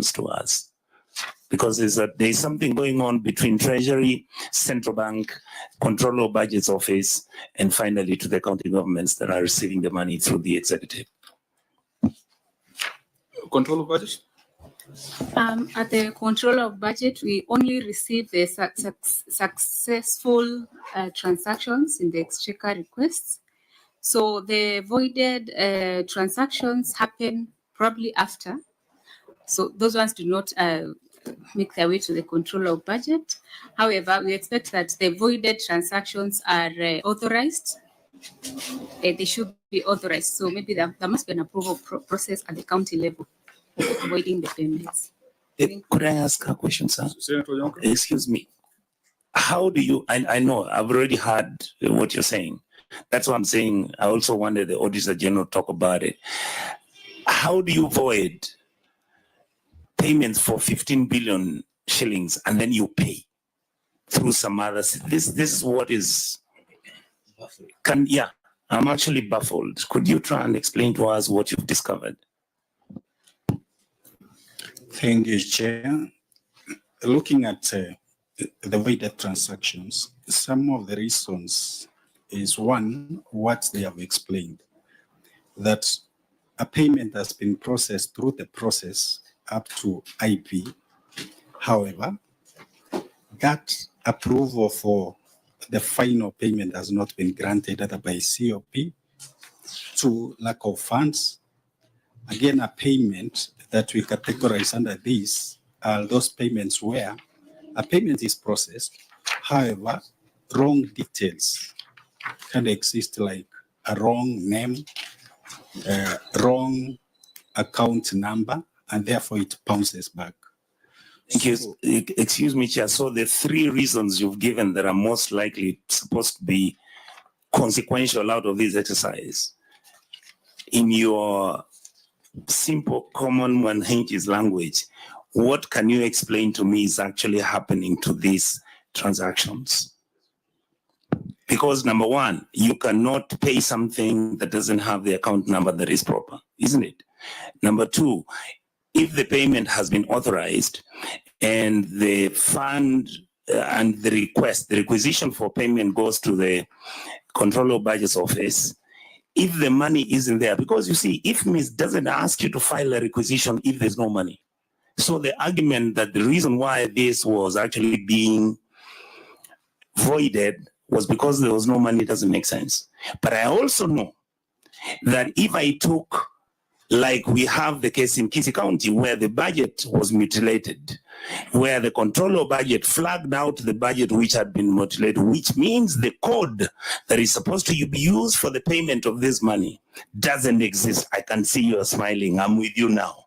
questions to us, because there's something going on between Treasury, Central Bank, Controller of Budgets Office, and finally to the county governments that are receiving the money through the executive. Control of Budget? At the Controller of Budget, we only receive the successful transactions in the exchequer requests. So the voided transactions happen probably after. So those ones do not make their way to the Controller of Budget. However, we expect that the voided transactions are authorized. They should be authorized. So maybe there must be an approval process at the county level, voiding the payments. Could I ask a question, sir? Senator Yonka? Excuse me. How do you, I know I've already heard what you're saying. That's what I'm saying. I also wanted the Auditor General to talk about it. How do you void payments for 15 billion shillings and then you pay through some others? This is what is, I'm actually baffled. Could you try and explain to us what you've discovered? Thank you, Chair. Looking at the voided transactions, some of the reasons is one, what they have explained, that a payment has been processed through the process up to IP. However, that approval for the final payment has not been granted either by COP, to lack of funds. Again, a payment that we categorize under this are those payments where a payment is processed, however, wrong details can exist, like a wrong name, wrong account number, and therefore it bounces back. Thank you. Excuse me, Chair. So the three reasons you've given that are most likely supposed to be consequential out of this exercise, in your simple, common Wananchi's language, what can you explain to me is actually happening to these transactions? Because number one, you cannot pay something that doesn't have the account number that is proper, isn't it? Number two, if the payment has been authorized and the fund and the requisition for payment goes to the Controller of Budgets Office, if the money isn't there, because you see, if IFMIS doesn't ask you to file a requisition if there's no money. So the argument that the reason why this was actually being voided was because there was no money doesn't make sense. But I also know that if I took, like we have the case in Kisii County where the budget was mutilated, where the Controller of Budget flagged out the budget which had been mutilated, which means the code that is supposed to be used for the payment of this money doesn't exist. I can see you are smiling. I'm with you now.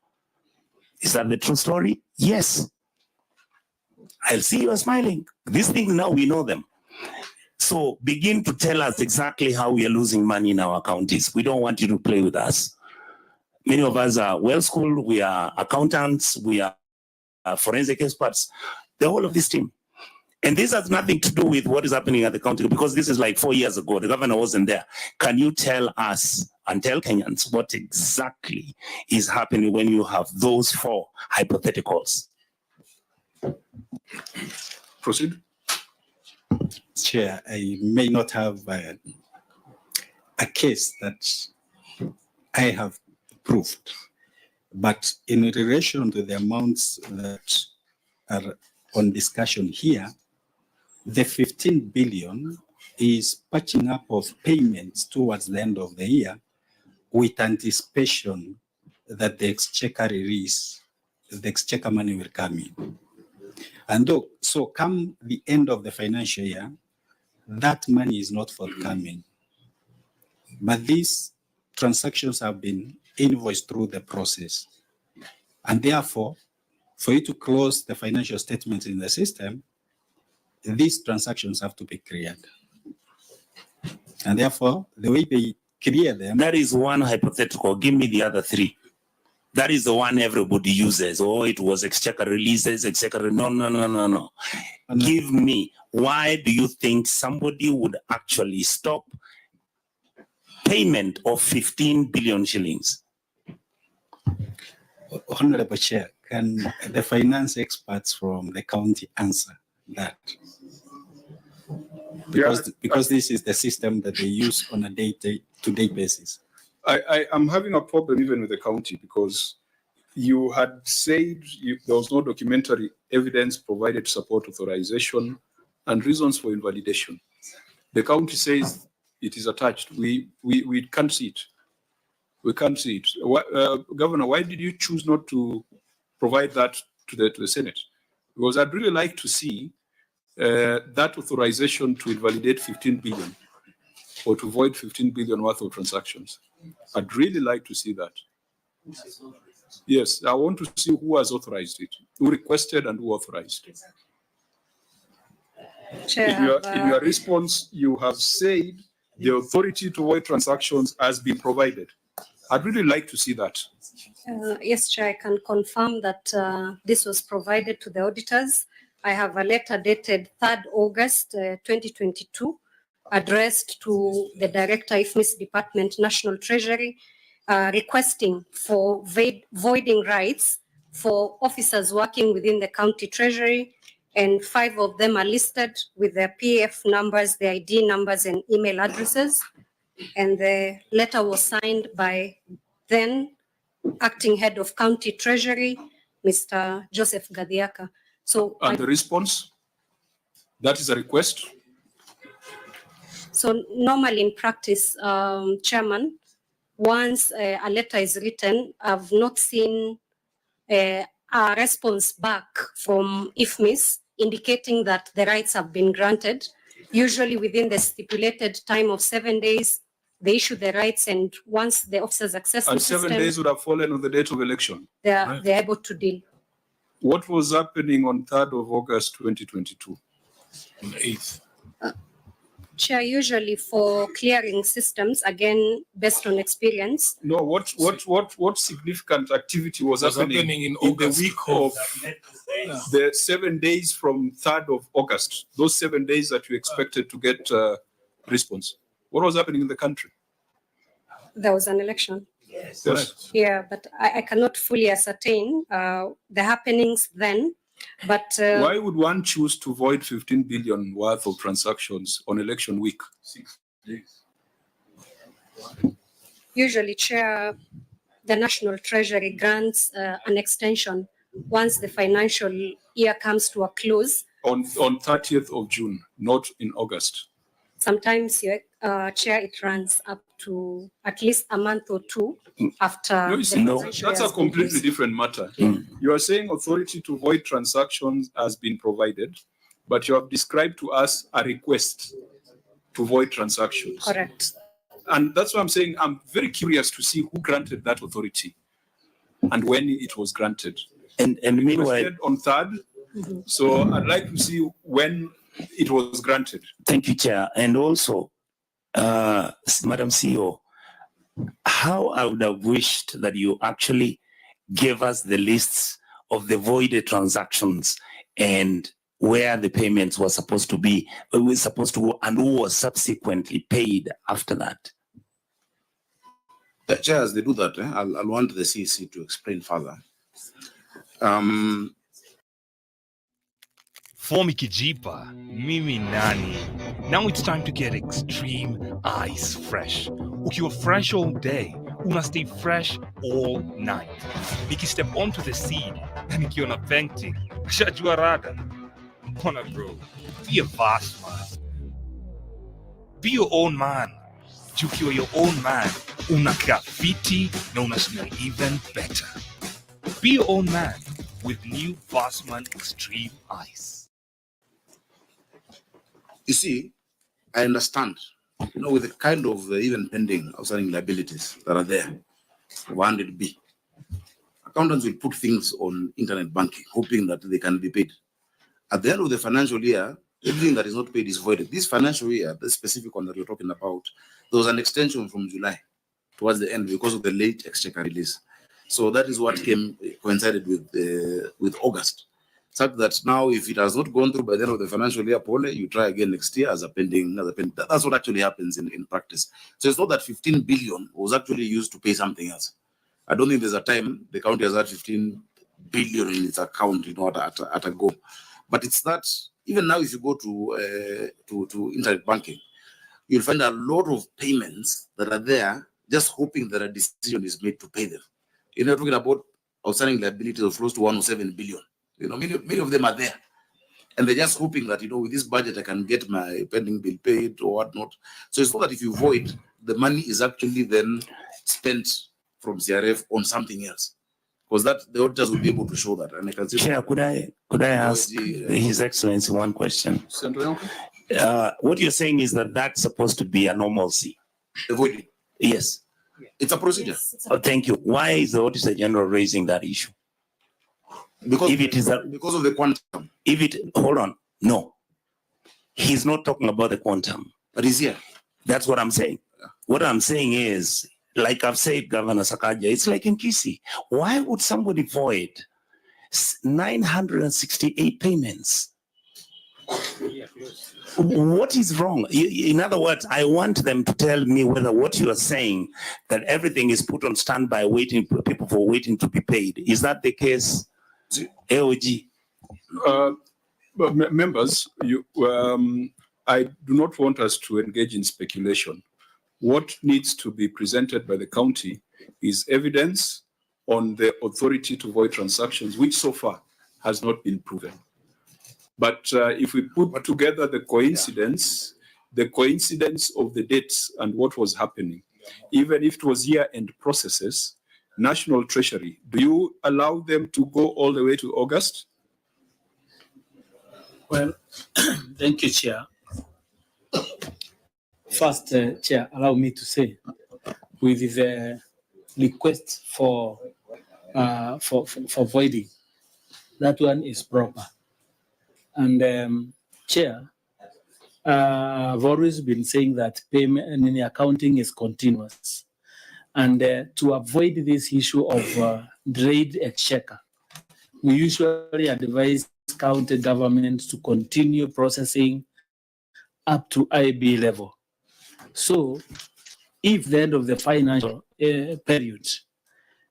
Is that the true story? Yes. I'll see you are smiling. These things now we know them. So begin to tell us exactly how we are losing money in our counties. We don't want you to play with us. Many of us are well-schooled, we are accountants, we are forensic experts, the whole of this team. And this has nothing to do with what is happening at the county, because this is like 4 years ago, the governor wasn't there. Can you tell us and tell Kenyans what exactly is happening when you have those four hypotheticals? Proceed. Chair, I may not have a case that I have proved, but in relation to the amounts that are on discussion here, the 15 billion is patching up of payments towards the end of the year with anticipation that the exchequer release, the exchequer money will come in. And so come the end of the financial year, that money is not forthcoming. But these transactions have been invoiced through the process. And therefore, for you to close the financial statements in the system, these transactions have to be cleared. And therefore, the way they clear them... That is one hypothetical. Give me the other three. That is the one everybody uses. Oh, it was exchequer releases, exchequer. No. Give me, why do you think somebody would actually stop payment of 15 billion shillings? Honorable Chair, Can the finance experts from the county answer that? Because this is the system that they use on a day-to-day basis. I am having a problem even with the county because you had said there was no documentary evidence provided to support authorization and reasons for invalidation. The county says it is attached. We can't see it. We can't see it. Governor, why did you choose not to provide that to the Senate? Because I'd really like to see that authorization to invalidate 15 billion or to void 15 billion worth of transactions. I'd really like to see that. Yes, I want to see who has authorized it, who requested and who authorized. Chair, In your response, you have said the authority to void transactions has been provided. I'd really like to see that. Yes, Chair, I can confirm that this was provided to the auditors. I have a letter dated 3rd August 2022 addressed to the Director, IFMIS Department, National Treasury, requesting for voiding rights for officers working within the county treasury, and 5 of them are listed with their PF numbers, their ID numbers, and email addresses. And the letter was signed by then Acting Head of County Treasury, Mr. Joseph Gadhiaka. So, And the response? That is a request? So normally in practice, Chairman, once a letter is written, I've not seen a response back from IFMIS indicating that the rights have been granted. Usually within the stipulated time of 7 days, they issue the rights, and once the officers access And the system, 7 days would have fallen on the date of election. they're able to deal. What was happening on 3rd of August 2022? On the 8th. Chair, usually for clearing systems, again, based on experience, No, what significant activity was happening in the week of the 7 days from 3rd of August? Those 7 days that you expected to get response. What was happening in the country? there was an election. Yes. Yeah, but I cannot fully ascertain the happenings then. But Why would one choose to void 15 billion worth of transactions on election week? 6 days. usually, Chair, the National Treasury grants an extension once the financial year comes to a close. On 30th of June, not in August. Sometimes, Chair, it runs up to at least a month or two after No, you the see, financial that's year a has been completely closed. different matter. You are saying authority to void transactions has been provided, but you have described to us a request to void transactions. Correct. And that's why I'm saying I'm very curious to see who granted that authority and when it was granted. And meanwhile, It was on 3rd, so I'd like to see when it was granted. thank you, Chair. And also, Madam CEO, how I would have wished that you actually gave us the lists of the voided transactions and where the payments were supposed to be, and who was subsequently paid after that. The Chair, as they do that, I'll want the CEC to explain further. Form ikijipa, mimi nani. Now it's time to get extreme ice fresh. Ukiwa fresh all day, una stay fresh all night. Niki step onto the scene, na nikiona painting, kishajua rada. Bona bro, be a boss man. Be your own man. Ukiwa your own man, unakaa fiti na una smell even better. Be your own man with new Bossman Extreme Ice. You see, I understand, with the kind of even pending outstanding liabilities that are there, 100B, accountants will put things on internet banking, hoping that they can be paid. At the end of the financial year, everything that is not paid is voided. This financial year, the specific one that you're talking about, there was an extension from July towards the end because of the late exchequer release. So that is what coincided with August. Such that now, if it has not gone through by the end of the financial year, Paul, you try again next year as a pending. That's what actually happens in practice. So it's not that 15 billion was actually used to pay something else. I don't think there's a time the county has had 15 billion in its account, at a go. But it's that even now, if you go to internet banking, you'll find a lot of payments that are there just hoping that a decision is made to pay them. You're not talking about outstanding liabilities of close to 107 billion. Many of them are there. And they're just hoping that, with this budget, I can get my pending bill paid or whatnot. So it's not that if you void, the money is actually then spent from CRF on something else. Because that the auditors will be able to show that. And I can say, Chair, could I ask His Excellency one question? What you're saying is that that's supposed to be a normalcy. the voiding. Yes. It's a procedure. Thank you. Why is the Auditor General raising that issue? Because If it is because of the quantum. Hold on. No. He's not talking about the quantum. But he's here. That's what I'm saying. What I'm saying is, like I've said, Governor Sakaja, it's like in Kisi. Why would somebody void 968 payments? What is wrong? In other words, I want them to tell me whether what you are saying, that everything is put on standby, waiting for people waiting to be paid. Is that the case, AOG? Members, I do not want us to engage in speculation. What needs to be presented by the county is evidence on the authority to void transactions, which so far has not been proven. But if we put together the coincidence of the dates and what was happening, even if it was year-end processes, National Treasury, do you allow them to go all the way to August? Well, thank you, Chair. First, Chair, allow me to say, with the request for voiding, that one is proper. And Chair, I've always been saying that payment in accounting is continuous. And to avoid this issue of delayed exchequer, we usually advise county governments to continue processing up to IB level. So if the end of the financial period,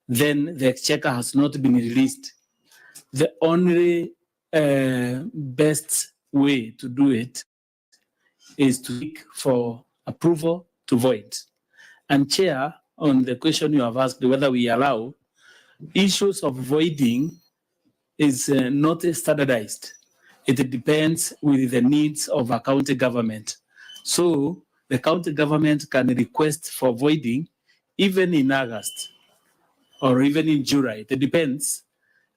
then the exchequer has not been released, the only best way to do it is to seek for approval to void. And Chair, on the question you have asked whether we allow, issues of voiding is not standardized. It depends with the needs of a county government. So the county government can request for voiding even in August or even in July. It depends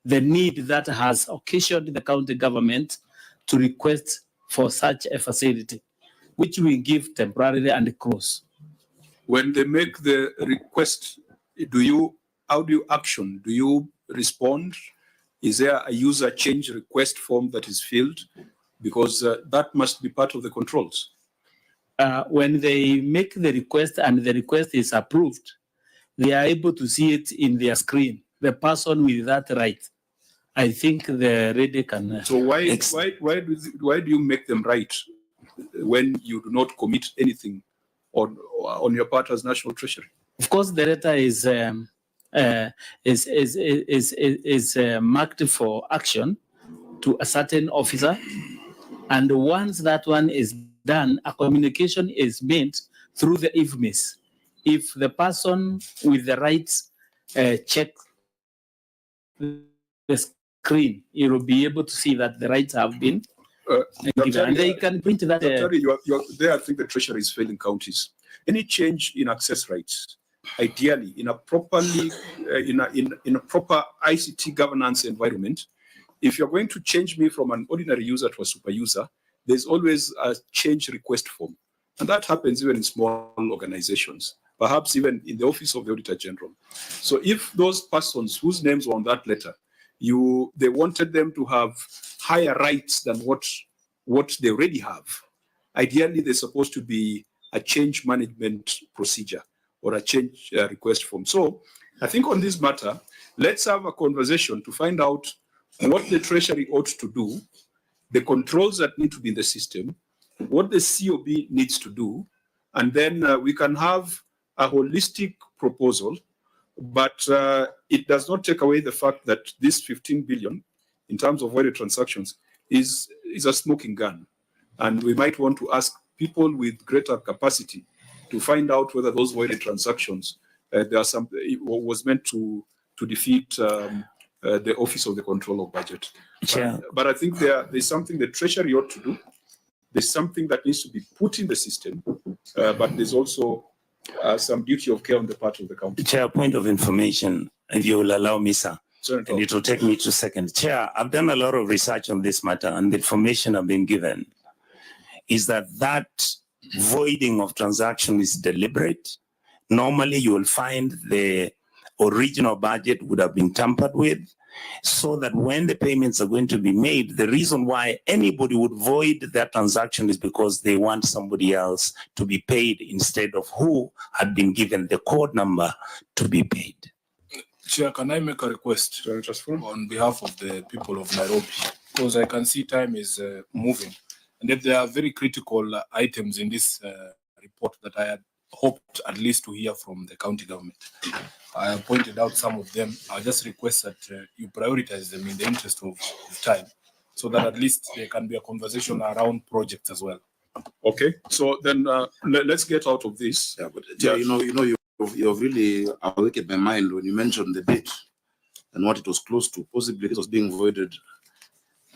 the need that has occasioned the county government to request for such a facility, which we give temporarily and close. When they make the request, how do you action? Do you respond? Is there a user change request form that is filled? Because that must be part of the controls. When they make the request and the request is approved, they are able to see it in their screen, the person with that right. I think the reader can. So why do you make them right when you do not commit anything on your part as National Treasury? Of course, the letter is marked for action to a certain officer, and once that one is done, a communication is made through the IFMIS. If the person with the rights check the screen, you will be able to see that the rights have been given, and they can print that. There, I think the Treasury is failing counties. Any change in access rights, ideally in a properly in a proper ICT governance environment, if you're going to change me from an ordinary user to a super user, there's always a change request form, and that happens even in small organizations, perhaps even in the office of the Auditor General. So if those persons whose names were on that letter, they wanted them to have higher rights than what they already have, ideally there's supposed to be a change management procedure or a change request form. So I think on this matter, let's have a conversation to find out what the Treasury ought to do, the controls that need to be in the system, what the COB needs to do, and then we can have a holistic proposal But it does not take away the fact that this 15 billion, in terms of voided transactions, is a smoking gun. And we might want to ask people with greater capacity to find out whether those voided transactions there are some was meant to defeat the Office of the Control of Budget. But I think there's something the Treasury ought to do. There's something that needs to be put in the system, but there's also some duty of care on the part of the county. Chair, point of information, if you will allow me, sir. Senator. And it will take me 2 seconds. Chair, I've done a lot of research on this matter, and the information I've been given is that voiding of transaction is deliberate. Normally, you will find the original budget would have been tampered with, so that when the payments are going to be made, the reason why anybody would void that transaction is because they want somebody else to be paid instead of who had been given the code number to be paid. Chair, can I make a request on behalf of the people of Nairobi? Because I can see time is moving. And if there are very critical items in this report that I had hoped at least to hear from the county government. I have pointed out some of them. I just request that you prioritize them in the interest of time, so that at least there can be a conversation around projects as well. Okay, so then let's get out of this. Yeah, but you've really awakened my mind when you mentioned the date and what it was close to. Possibly it was being voided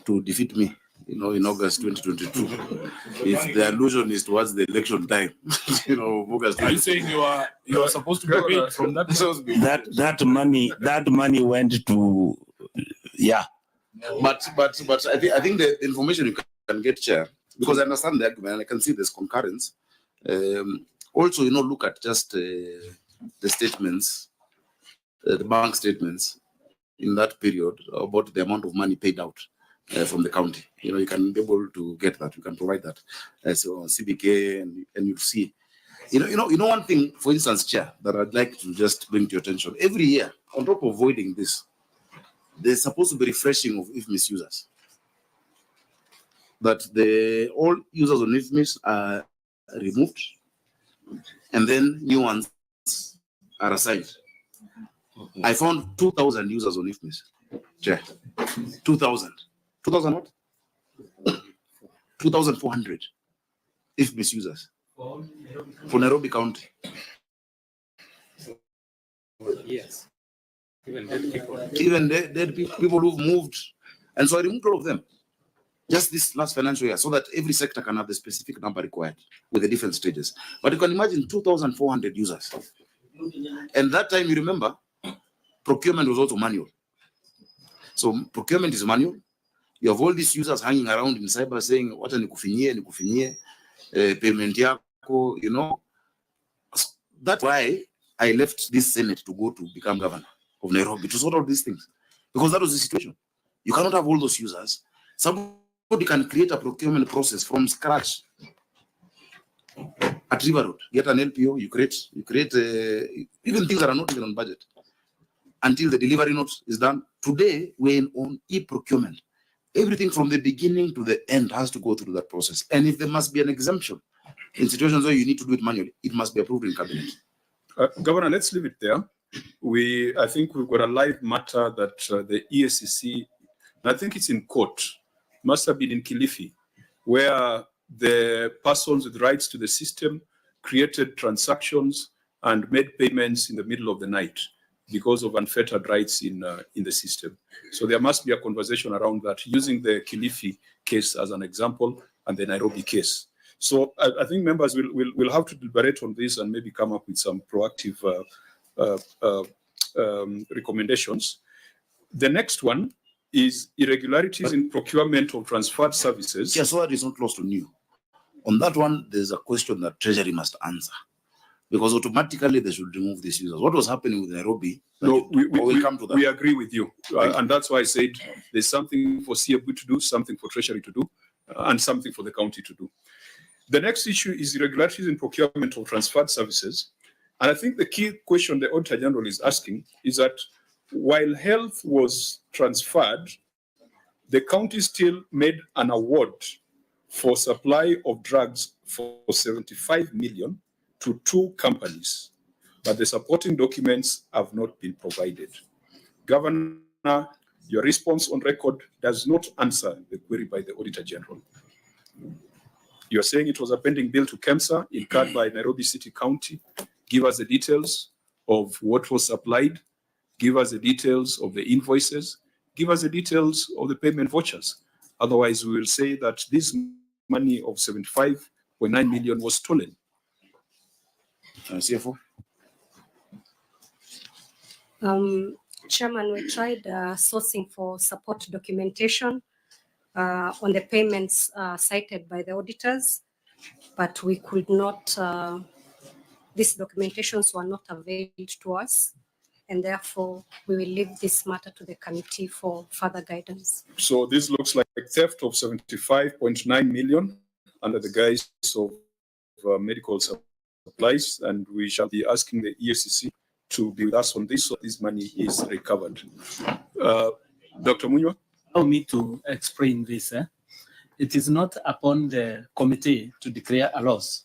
to defeat me, in August 2022. If the allusion is towards the election time, August. Are you saying you are supposed to be paid from that? That money went to, yeah. But I think the information you can get, Chair, because I understand the argument and I can see there's concurrence. Also, look at just the statements, the bank statements in that period about the amount of money paid out from the county. You can be able to get that. You can provide that. So CBK and you'll see. One thing, for instance, Chair, that I'd like to just bring to your attention. Every year, on top of avoiding this, there's supposed to be refreshing of IFMIS users. That all users on IFMIS are removed, and then new ones are assigned. I found 2,000 users on IFMIS. Chair, 2,000. 2,000 what? 2,400 IFMIS users for Nairobi County. Yes. Even dead people. Even dead people who've moved. And so I removed all of them just this last financial year, so that every sector can have the specific number required with the different stages. But you can imagine 2,400 users. And that time, you remember, procurement was also manual. So procurement is manual. You have all these users hanging around in cyber saying, what nikufinye, payment yako, That's why I left this Senate to go to become governor of Nairobi, to sort out these things. Because that was the situation. You cannot have all those users. Somebody can create a procurement process from scratch at River Road. Get an LPO, you create even things that are not even on budget until the delivery note is done. Today, we're on e-procurement. Everything from the beginning to the end has to go through that process. And if there must be an exemption in situations where you need to do it manually, it must be approved in cabinet. Governor, let's leave it there. I think we've got a live matter that the EACC, I think it's in court, must have been in Kilifi, where the persons with rights to the system created transactions and made payments in the middle of the night because of unfettered rights in the system. So there must be a conversation around that, using the Kilifi case as an example and the Nairobi case. So I think members will have to deliberate on this and maybe come up with some proactive recommendations. The next one is irregularities in procurement of transferred services. Yes, so that is not close to new. On that one, there's a question that Treasury must answer, because automatically they should remove these users. What was happening with Nairobi? No, we'll come to that. We agree with you. And that's why I said there's something for CFB to do, something for Treasury to do, and something for the county to do. The next issue is irregularities in procurement of transferred services. And I think the key question the Auditor General is asking is that while health was transferred, the county still made an award for supply of drugs for 75 million to 2 companies but the supporting documents have not been provided. Governor, your response on record does not answer the query by the Auditor General. You're saying it was a pending bill to KEMSA incurred by Nairobi City County. Give us the details of what was supplied. Give us the details of the invoices. Give us the details of the payment vouchers. Otherwise, we will say that this money of 75.9 million was stolen. CFO. Chairman, we tried sourcing for support documentation on the payments cited by the auditors, but we could not, these documentations were not available to us, and therefore we will leave this matter to the committee for further guidance. So this looks like theft of 75.9 million under the guise of medical supplies, and we shall be asking the EFCC to be with us on this so this money is recovered. Dr. Munywa? Allow me to explain this. It is not upon the committee to declare a loss.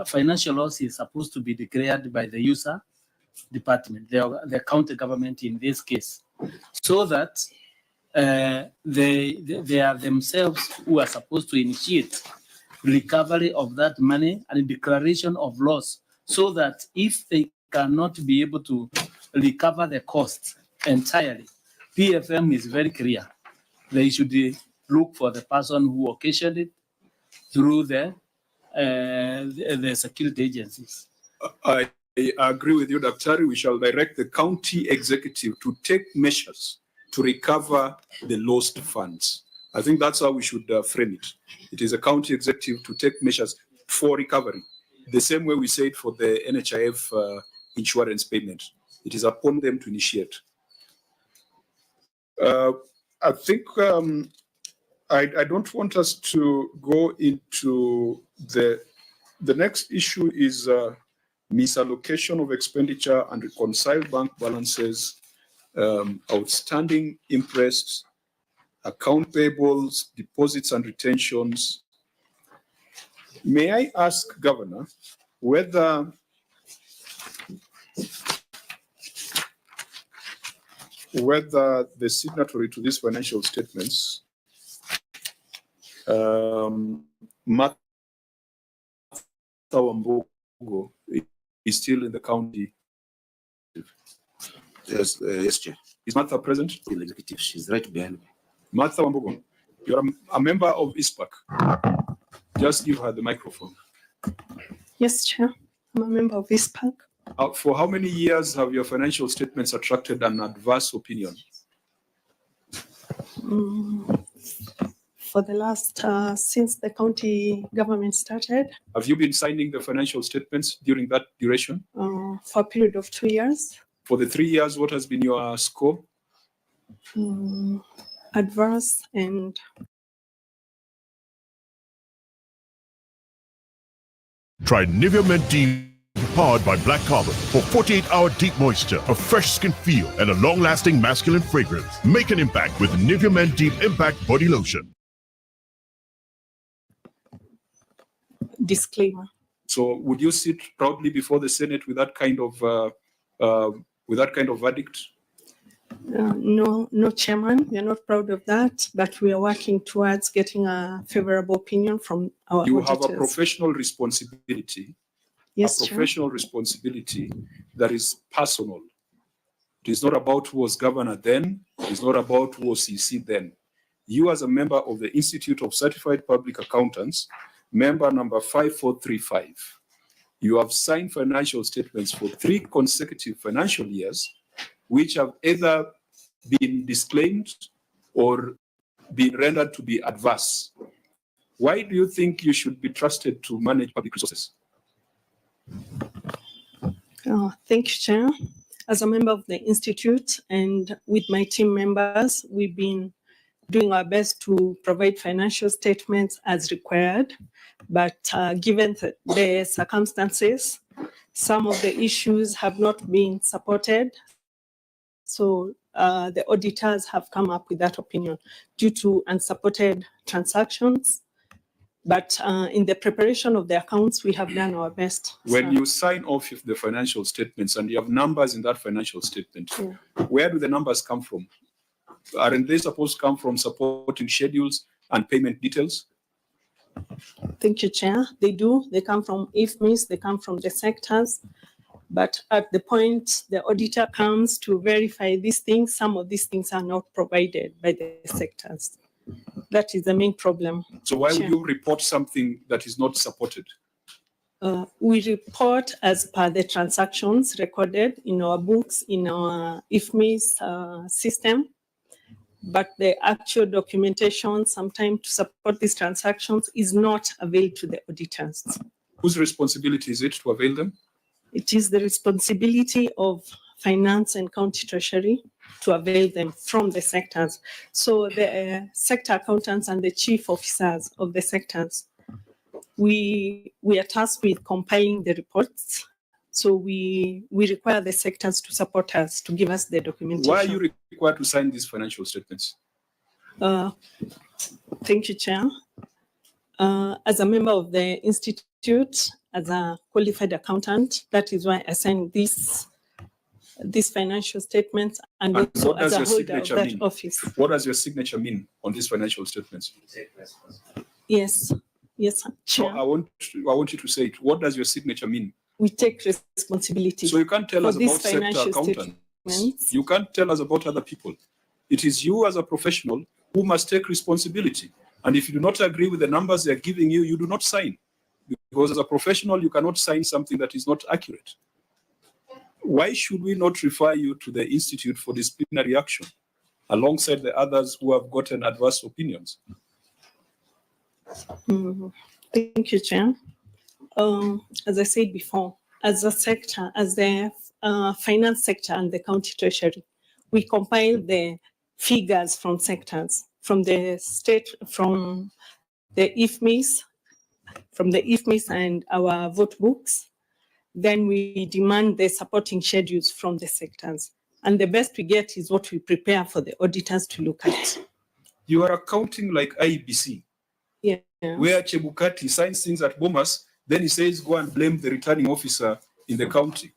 Financial loss is supposed to be declared by the user department, the county government in this case, so that they are themselves who are supposed to initiate recovery of that money and declaration of loss, so that if they cannot be able to recover the costs entirely, PFM is very clear. They should look for the person who occasioned it through the security agencies. I agree with you, Dr. We shall direct the county executive to take measures to recover the lost funds. I think that's how we should frame it. It is a county executive to take measures for recovery. The same way we said for the NHIF insurance payment. It is upon them to initiate. I think I don't want us to go into the next issue is misallocation of expenditure and reconciled bank balances, outstanding interest, account payables, deposits and retentions. May I ask, Governor, whether the signatory to these financial statements, Martha Wambugo, is still in the county? Yes, yes, Chair. Is Martha present? Still executive. She's right behind me. Martha Wambugo, you're a member of ISPAC. Just give her the microphone. Yes, Chair. I'm a member of ISPAC. For how many years have your financial statements attracted an adverse opinion? For the last, since the county government started. Have you been signing the financial statements during that duration? For a period of 2 years. For the 3 years, what has been your score? Adverse and. Try Nivea Men Deep powered by black carbon for 48-hour deep moisture, a fresh skin feel, and a long-lasting masculine fragrance. Make an impact with Nivea Men Deep Impact Body Lotion. Disclaimer. So, would you sit proudly before the Senate with that kind of verdict? No, Chairman, we are not proud of that, but we are working towards getting a favorable opinion from our auditors. You have a professional responsibility. Yes, a professional responsibility that is personal. It is not about who was governor then. It is not about who was CC then. You, as a member of the Institute of Certified Public Accountants, member number 5435, you have signed financial statements for 3 consecutive financial years, which have either been disclaimed or been rendered to be adverse. Why do you think you should be trusted to manage public resources? Thank you, Chair. As a member of the Institute and with my team members, we've been doing our best to provide financial statements as required. But given the circumstances, some of the issues have not been supported. So the auditors have come up with that opinion due to unsupported transactions, But in the preparation of the accounts, we have done our best. When So, you sign off the financial statements and you have numbers in that financial statement, Yeah. where do the numbers come from? Aren't they supposed to come from supporting schedules and payment details? Thank you, Chair. They do. They come from IFMIS, they come from the sectors. But at the point the auditor comes to verify these things, some of these things are not provided by the sectors. That is the main problem. So why would Chair. you report something that is not supported? We report as per the transactions recorded in our books, in our IFMIS system. But the actual documentation, sometimes to support these transactions, is not availed to the auditors. Whose responsibility is it to avail them? It is the responsibility of finance and county treasury to avail them from the sectors. So the sector accountants and the chief officers of the sectors, we are tasked with compiling the reports. So we require the sectors to support us, to give us the documentation. Why are you required to sign these financial statements? Thank you, Chair. As a member of the institute, as a qualified accountant, that is why I signed these financial statements, and And also what does as a your holder of signature that mean? office. What does your signature mean on these financial statements? Yes, yes, So Chair. I want you to say it. What does your signature mean? We take responsibility. So you can't tell for us these about sector financial accountants. statements. You can't tell us about other people. It is you as a professional who must take responsibility. And if you do not agree with the numbers they're giving you, you do not sign. Because as a professional, you cannot sign something that is not accurate. Why should we not refer you to the Institute for Disciplinary Action alongside the others who have gotten adverse opinions? Thank you, Chair. As I said before, as a sector, as the finance sector and the county treasury, we compile the figures from sectors, from the state, from the IFMIS, and our vote books. Then we demand the supporting schedules from the sectors. And the best we get is what we prepare for the auditors to look at. You are accounting like IBC, Yeah. where Chebukati signs things at Bomas, then he says, go and blame the returning officer in the county.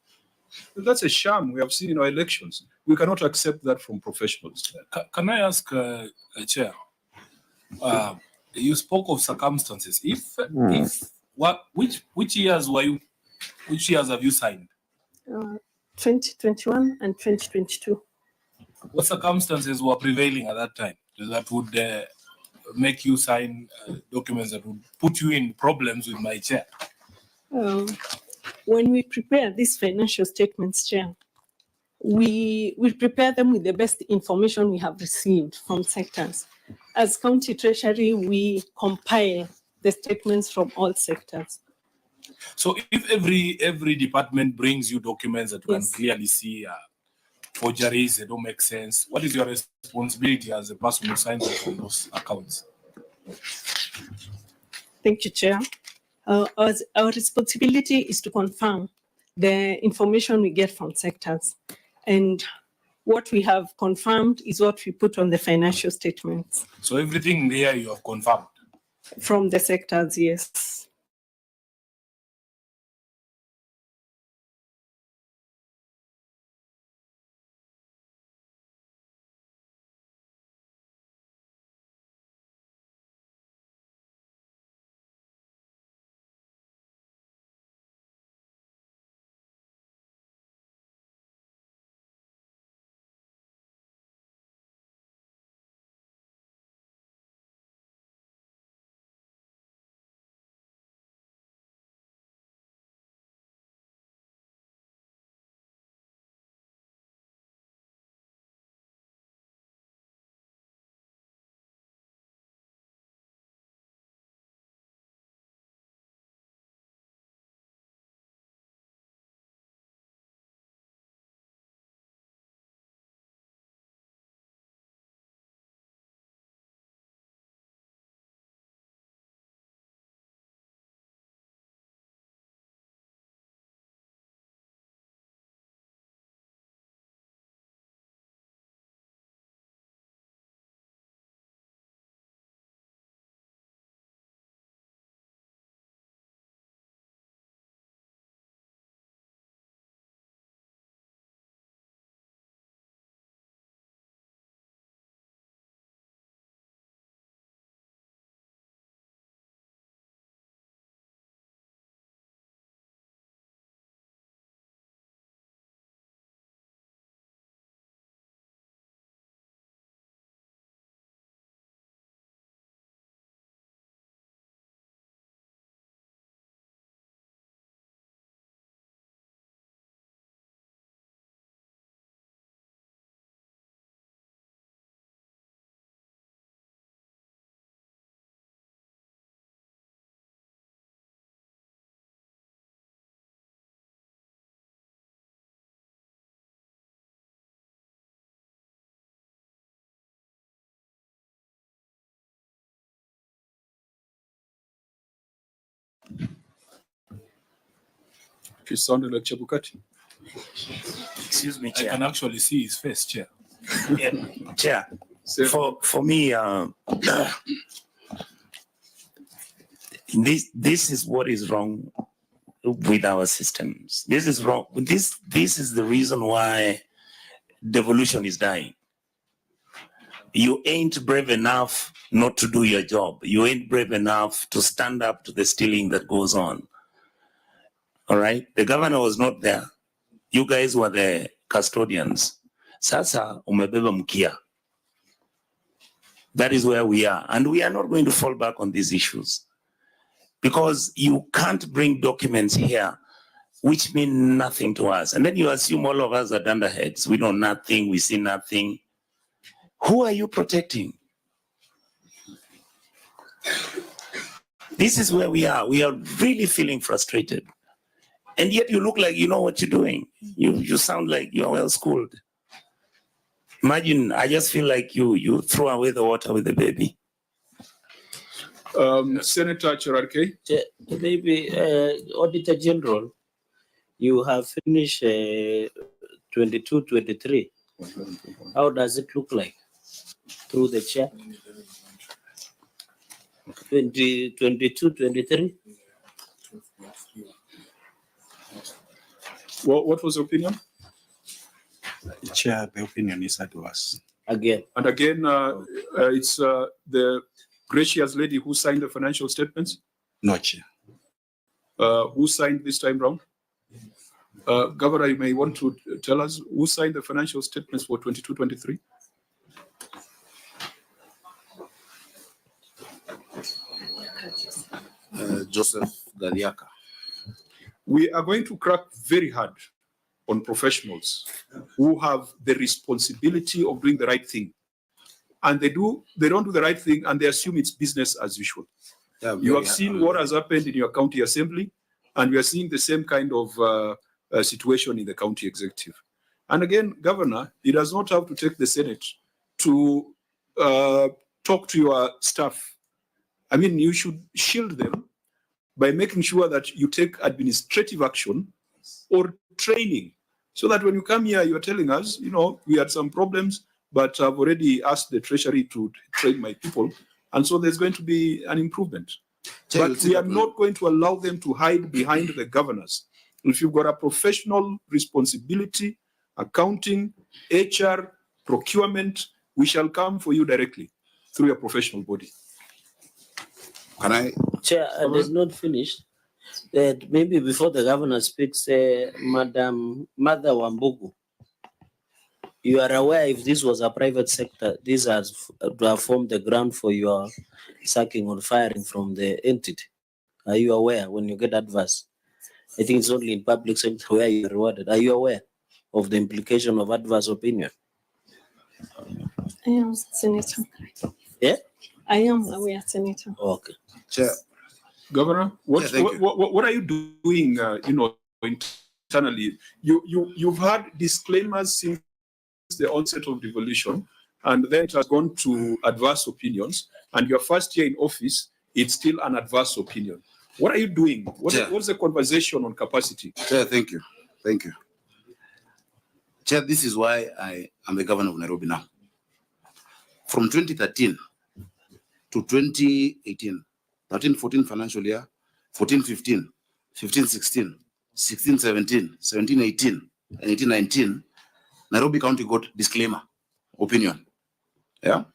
That's a sham we have seen in our elections. We cannot accept that from professionals. Can I ask, Chair? You spoke of circumstances. Which years were you? Which years have you signed? 2021 and 2022. What circumstances were prevailing at that time that would make you sign documents that would put you in problems with my chair? When we prepare these financial statements, Chair, we prepare them with the best information we have received from sectors. As county treasury, we compile the statements from all sectors. So if every department brings you documents that you Yes. can clearly see forgeries, they don't make sense, what is your responsibility as a person who signs off on those accounts? Thank you, Chair. Our responsibility is to confirm the information we get from sectors. And what we have confirmed is what we put on the financial statements. So everything there you have confirmed? From the sectors, yes. It sounded like Chebukati. Excuse me, I Chair. can actually see his face, Chair. Yeah, Chair. For me, this is what is wrong with our systems. This is wrong. This is the reason why devolution is dying. You ain't brave enough not to do your job. You ain't brave enough to stand up to the stealing that goes on. All right? The governor was not there. You guys were the custodians. Sasa umebeba mkia. That is where we are. And we are not going to fall back on these issues. Because you can't bring documents here which mean nothing to us. And then you assume all of us are dunderheads. We know nothing, we see nothing. Who are you protecting? This is where we are. We are really feeling frustrated. And yet you look like you know what you're doing. You sound like you're well schooled. Imagine, I just feel like you throw away the water with the baby. Senator Cherarke. Maybe Auditor General, you have finished 22-23. How does it look like through the chair? 22-23. What was the opinion? Chair, the opinion is adverse. Again. And again, it's the gracious lady who signed the financial statements? No, Chair. Who signed this time round? Governor, you may want to tell us who signed the financial statements for 22-23? Joseph Gadiaka. We are going to crack very hard on professionals who have the responsibility of doing the right thing. And they don't do the right thing and they assume it's business as usual. Yeah, you have seen what has happened in your county assembly, and we are seeing the same kind of situation in the county executive. And again, Governor, it does not have to take the Senate to talk to your staff. I mean, you should shield them by making sure that you take administrative action or training, so that when you come here, you're telling us, you know, we had some problems, but I've already asked the Treasury to train my people. And so there's going to be an improvement. But we are not going to allow them to hide behind the governors. If you've got a professional responsibility, accounting, HR, procurement, we shall come for you directly through your professional body. Can I? Chair, it is not finished. Maybe before the governor speaks, Madam Mother Wambugu, you are aware if this was a private sector, this has to have formed the ground for your sacking or firing from the entity. Are you aware when you get adverse? I think it's only in public sector where you are rewarded. Are you aware of the implication of adverse opinion? I am, Senator. Yeah? I am aware, Senator. Okay. Chair. Governor, what are you doing, internally? You've had disclaimers since the onset of devolution, and then it has gone to adverse opinions, and your first year in office, it's still an adverse opinion. What are you doing? What's the conversation on capacity? Chair, thank you. Thank you. Chair, this is why I am the governor of Nairobi now. From 2013 to 2018, 13-14 financial year, 14-15, 15-16, 16-17, 17-18, and 18-19, Nairobi County got disclaimer opinion. Yeah,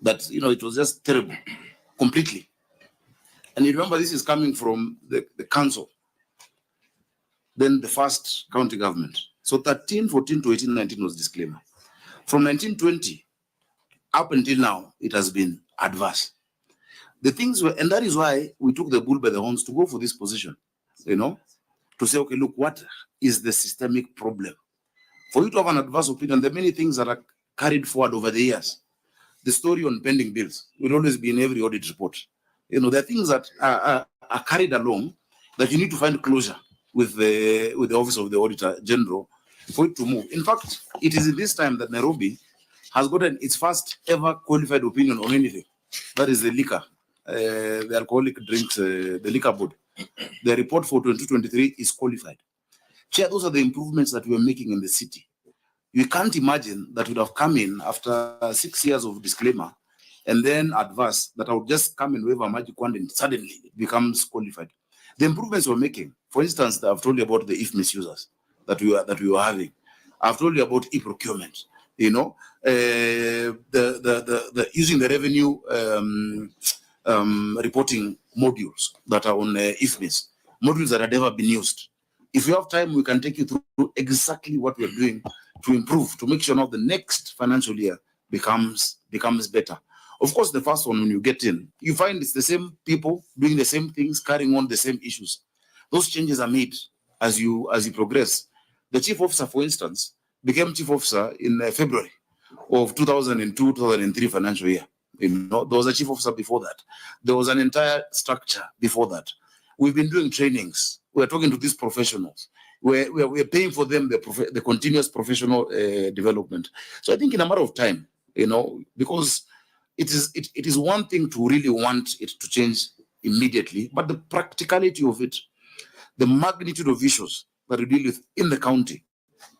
that it was just terrible, completely. And you remember this is coming from the council, then the first county government. So 13-14 to 18-19 was disclaimer. From 19-20 up until now, it has been adverse. The things were, and that is why we took the bull by the horns to go for this position, to say, okay, look, what is the systemic problem? For you to have an adverse opinion, there are many things that are carried forward over the years. The story on pending bills will always be in every audit report. There are things that are carried along that you need to find closure with the Office of the Auditor General for it to move. In fact, it is in this time that Nairobi has gotten its first ever qualified opinion on anything. That is the liquor. The alcoholic drinks, the liquor board. The report for 2023 is qualified. Chair, those are the improvements that we are making in the city. You can't imagine that would have come in after 6 years of disclaimer and then adverse, that I would just come and wave a magic wand and suddenly it becomes qualified. The improvements we're making, for instance, I've told you about the if misusers that we were having. I've told you about e-procurement, you know, the using the revenue reporting modules that are on IFMIS, modules that have never been used. If you have time, we can take you through exactly what we're doing to improve, to make sure now the next financial year becomes better. Of course, the first one, when you get in, you find it's the same people doing the same things, carrying on the same issues. Those changes are made as you progress. The chief officer, for instance, became chief officer in February of 2002-2003 financial year. You know, there was a chief officer before that. There was an entire structure before that. We've been doing trainings. We're talking to these professionals. We're paying for them the continuous professional development. So I think in a matter of time, you know, because it is one thing to really want it to change immediately, but the practicality of it, the magnitude of issues that we deal with in the county,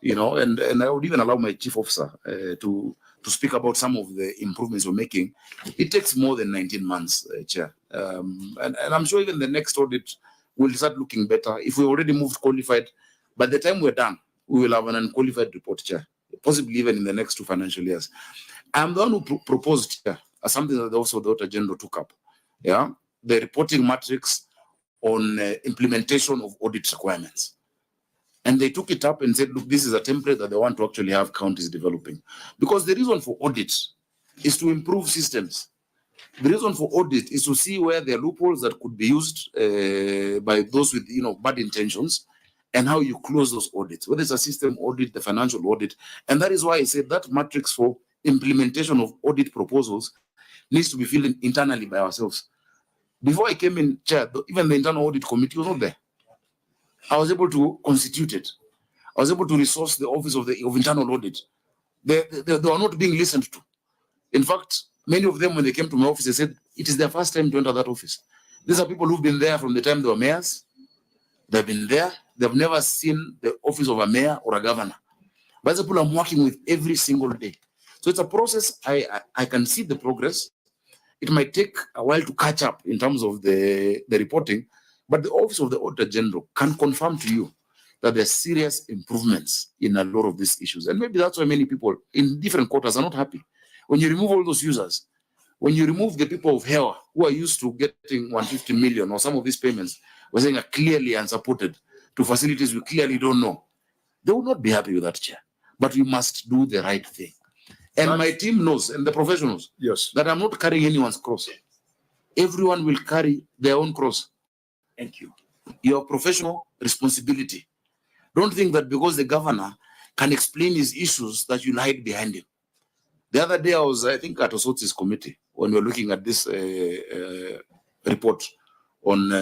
you know, and I would even allow my chief officer to speak about some of the improvements we're making. It takes more than 19 months, Chair. And I'm sure even the next audit will start looking better. If we already moved qualified, by the time we're done, we will have an unqualified report, Chair, possibly even in the next 2 financial years. I'm the one who proposed, Chair, something that also the Auditor General took up, yeah, the reporting matrix on implementation of audit requirements. And they took it up and said, look, this is a template that they want to actually have counties developing. Because the reason for audit is to improve systems. The reason for audit is to see where there are loopholes that could be used by those with, you know, bad intentions, and how you close those audits, whether it's a system audit, the financial audit. And that is why I said that matrix for implementation of audit proposals needs to be filled in internally by ourselves. Before I came in, Chair, even the internal audit committee was not there. I was able to constitute it. I was able to resource the office of internal audit. They were not being listened to. In fact, many of them, when they came to my office, they said it is their first time to enter that office. These are people who've been there from the time they were mayors. They've been there. They've never seen the office of a mayor or a governor. But the people I'm working with every single day. So it's a process. I can see the progress. It might take a while to catch up in terms of the reporting, but the Office of the Auditor General can confirm to you that there are serious improvements in a lot of these issues. And maybe that's why many people in different quarters are not happy. When you remove all those users, when you remove the people of Hewa who are used to getting 150 million or some of these payments, we're saying are clearly unsupported to facilities we clearly don't know, they will not be happy with that, Chair. But we must do the right thing. And my team knows, and the professionals, yes, that I'm not carrying anyone's cross. Everyone will carry their own cross. Thank you. Your professional responsibility. Don't think that because the governor can explain his issues that you'll hide behind him. The other day I was, I think, at Osoti's committee when we were looking at this report on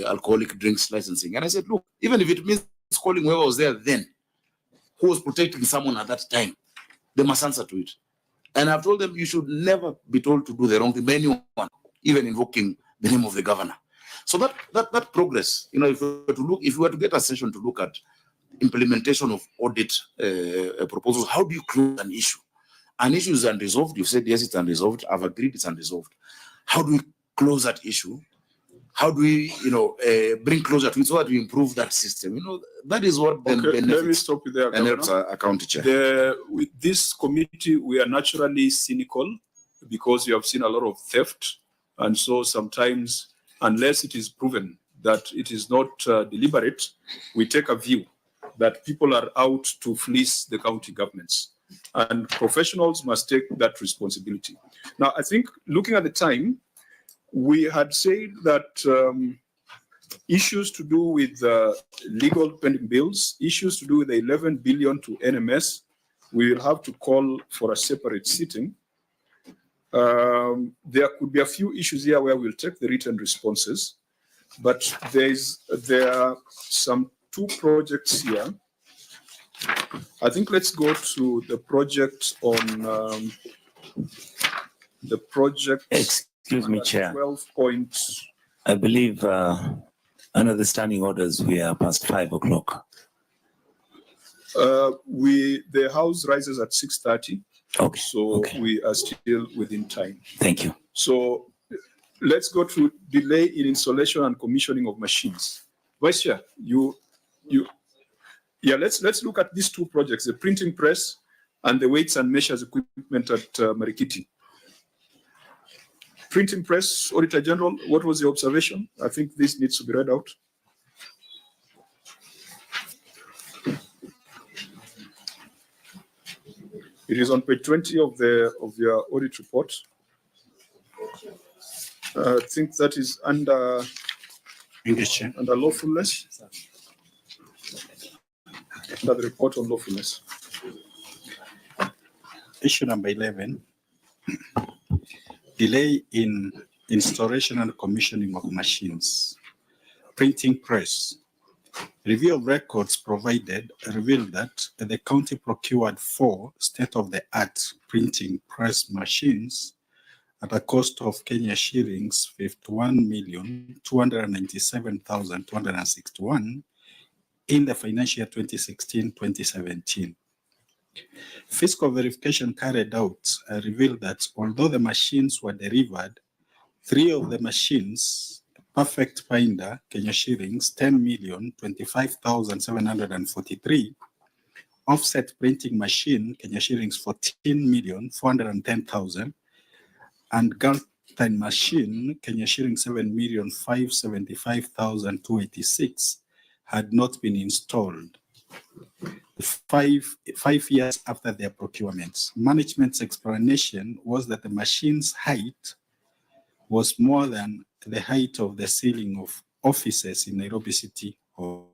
alcoholic drinks licensing. And I said, look, even if it means calling whoever was there then, who was protecting someone at that time, they must answer to it. And I've told them you should never be told to do the wrong thing by anyone, even invoking the name of the governor. So that progress, you know, if we were to get a session to look at implementation of audit proposals, how do you close an issue? An issue is unresolved. You've said yes, it's unresolved. I've agreed it's unresolved. How do we close that issue? How do we, you know, bring closure to it so that we improve that system? You know, that is what then benefits. Let me stop you there, and helps a county chair. With this committee, we are naturally cynical because you have seen a lot of theft. And so sometimes, unless it is proven that it is not deliberate, we take a view that people are out to fleece the county governments. And professionals must take that responsibility. Now, I think looking at the time, we had said that issues to do with legal pending bills, issues to do with the 11 billion to NMS, we will have to call for a separate sitting. There could be a few issues here where we'll take the written responses, but there are some 2 projects here. I think let's go to the project on the project. Excuse me, Chair. 12 points. I believe under the standing orders, we are past 5 o'clock. The house rises at 6:30. Okay. So we are still within time. Thank you. So let's go to delay in installation and commissioning of machines. Vice Chair, let's look at these two projects, the printing press and the weights and measures equipment at Marikiti. Printing press, Auditor General, what was the observation? I think this needs to be read out. It is on page 20 of your audit report. I think that is under lawfulness. Under the report on lawfulness. Issue number 11, delay in installation and commissioning of machines. Printing press. Review of records provided revealed that the county procured 4 state-of-the-art printing press machines at a cost of Kenya shillings 51,297,261 in the financial year 2016-2017. Fiscal verification carried out revealed that although the machines were delivered, 3 of the machines, perfect binder, Kenya shillings 10,025,743, offset printing machine, Kenya shillings 14,410,000, and Galtine machine, Kenya shillings 7,575,286, had not been installed. 5 years after their procurements. Management's explanation was that the machine's height was more than the height of the ceiling of offices in Nairobi City Hall.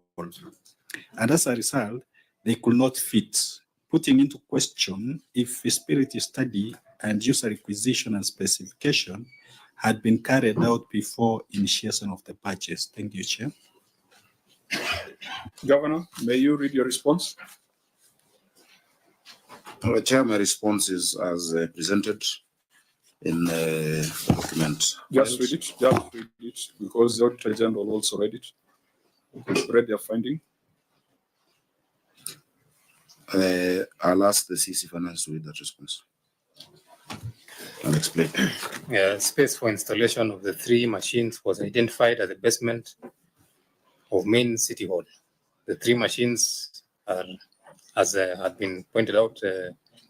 And as a result, they could not fit, putting into question if feasibility study and user requisition and specification had been carried out before initiation of the purchase. Thank you, Chair. Governor, may you read your response? Chair, my response is as presented in the document. Just read it, because the Auditor General also read it. Read their finding. I'll ask the CC Finance to read that response. I'll explain. Space for installation of the 3 machines was identified at the basement of main city hall. The 3 machines are, as had been pointed out,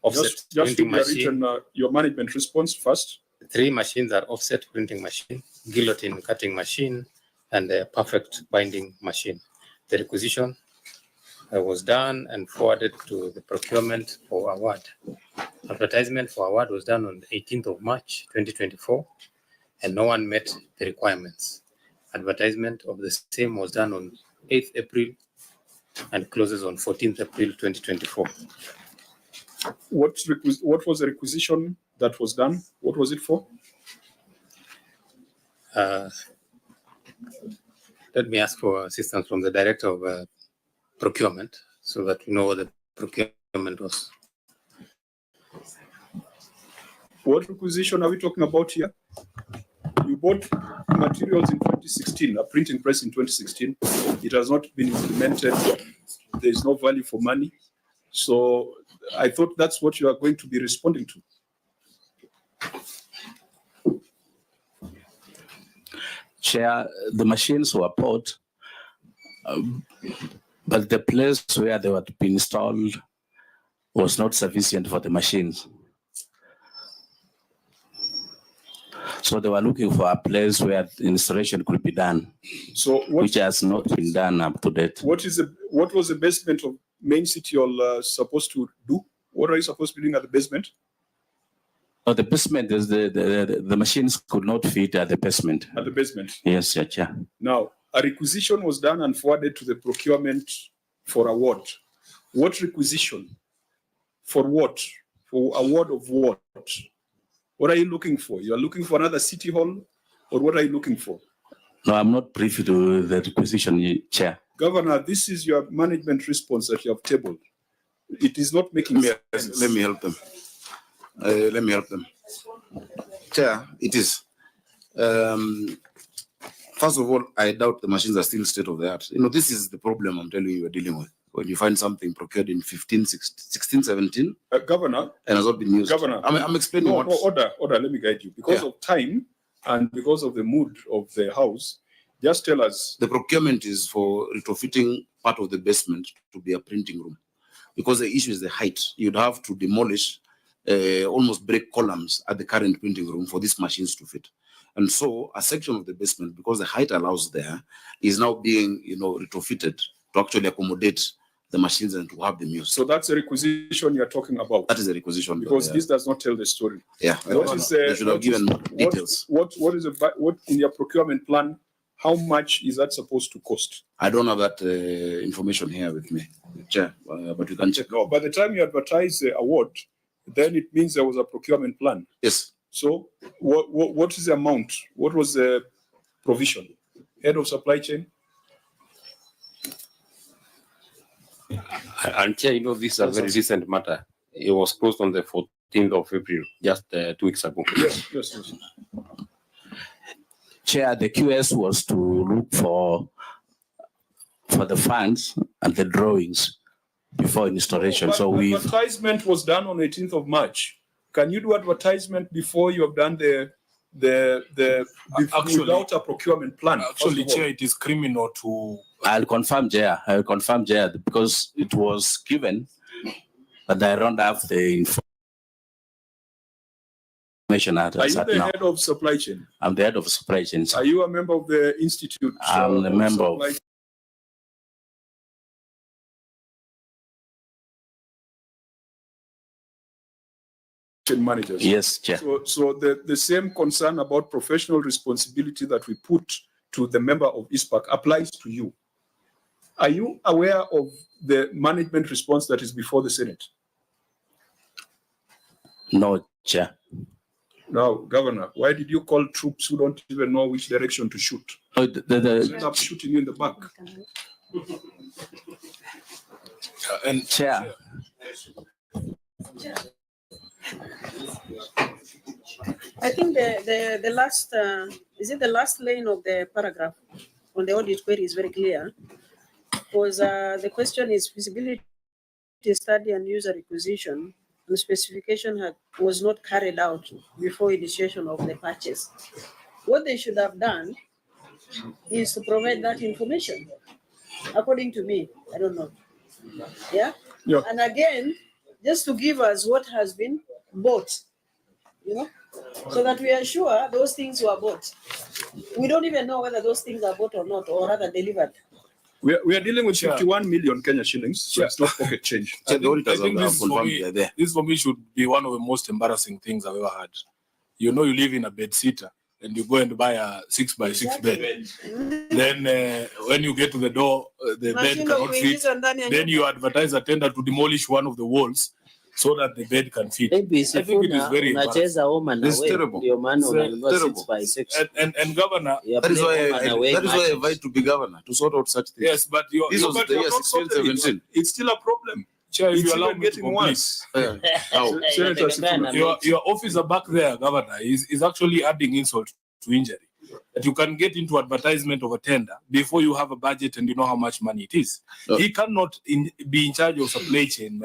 offset just printing machine. Your management response first. The 3 machines are offset printing machine, guillotine cutting machine, and a perfect binding machine. The requisition was done and forwarded to the procurement for award. Advertisement for award was done on the 18th of March, 2024, and no one met the requirements. Advertisement of the same was done on 8th April and closes on 14th April, 2024. What was the requisition that was done? What was it for? Let me ask for assistance from the Director of Procurement so that we know what the procurement was. What requisition are we talking about here? You bought materials in 2016, a printing press in 2016. It has not been implemented. There is no value for money. So I thought that's what you are going to be responding to. Chair, the machines were bought, but the place where they were to be installed was not sufficient for the machines. So they were looking for a place where the installation could be done, which has not been done up to date. What was the basement of main city hall supposed to do? What are you supposed to be doing at the basement? The basement is the machines could not fit at the basement. At the basement? Yes, Chair. Now, a requisition was done and forwarded to the procurement for award. What requisition? For what? For award of what? What are you looking for? You are looking for another city hall, or what are you looking for? No, I'm not privy to the requisition, Chair. Governor, this is your management response that you have tabled. It is not making sense. Let me help them. Let me help them. Chair, it is. First of all, I doubt the machines are still state of the art. You know, this is the problem I'm telling you we're dealing with. when you find something procured in 16, 17, Governor, and has not been used. Governor, I'm explaining no, what. no, order. Let me guide you. Because of time and because of the mood of the house, just tell us. The procurement is for retrofitting part of the basement to be a printing room, because the issue is the height. You'd have to demolish, almost break columns at the current printing room for these machines to fit. And so a section of the basement, because the height allows there, is now being, retrofitted to actually accommodate the machines and to have them used. So that's a requisition you're talking about. That is a requisition. Because this does not tell the story. Yeah. They should have given details. What in your procurement plan? How much is that supposed to cost? I don't have that information here with me, Chair, but you can check. No, by the time you advertise the award, then it means there was a procurement plan. Yes. So what is the amount? What was the provision? Head of supply chain? And Chair, this is a very recent matter. It was closed on the 14th of April, just 2 weeks ago. Yes. Chair, the QS was to look for the funds and the drawings before installation. So advertisement was done on 18th of March. Can you do advertisement before you have done without a procurement plan? Actually, Chair, it is criminal to. I'll confirm, Chair, because it was given, but I don't have the information. Are you the head of supply chain? I'm the head of supply chain. Are you a member of the institute? I'm a member of. Managers. Yes, Chair. So the same concern about professional responsibility that we put to the member of ISPAC applies to you. Are you aware of the management response that is before the Senate? No, Chair. Now, Governor, why did you call troops who don't even know which direction to shoot? End up shooting you in the back. And Chair. I think the last, is it the last line of the paragraph on the audit query is very clear, because the question is feasibility study and user requisition and specification was not carried out before initiation of the purchase. What they should have done is to provide that information, according to me. I don't know. Yeah? And again, just to give us what has been bought, so that we are sure those things were bought. We don't even know whether those things are bought or not, or rather delivered. We are dealing with 51 million Kenya shillings, so it's not pocket change. I think this for me should be one of the most embarrassing things I've ever had. You live in a bed sitter and you go and buy a 6x6 bed. Then when you get to the door, the bed cannot fit. Then you advertise a tender to demolish one of the walls so that the bed can fit. I think it is very embarrassing. It's terrible. And Governor, that is why I invite to be governor to sort out such things. Yes, but this was the year 16, 17. It's still a problem. Chair, if it's you allow me getting worse. Your officer back there, Governor, is actually adding insult to injury. That you can get into advertisement of a tender before you have a budget and you know how much money it is. No. He cannot be in charge of supply chain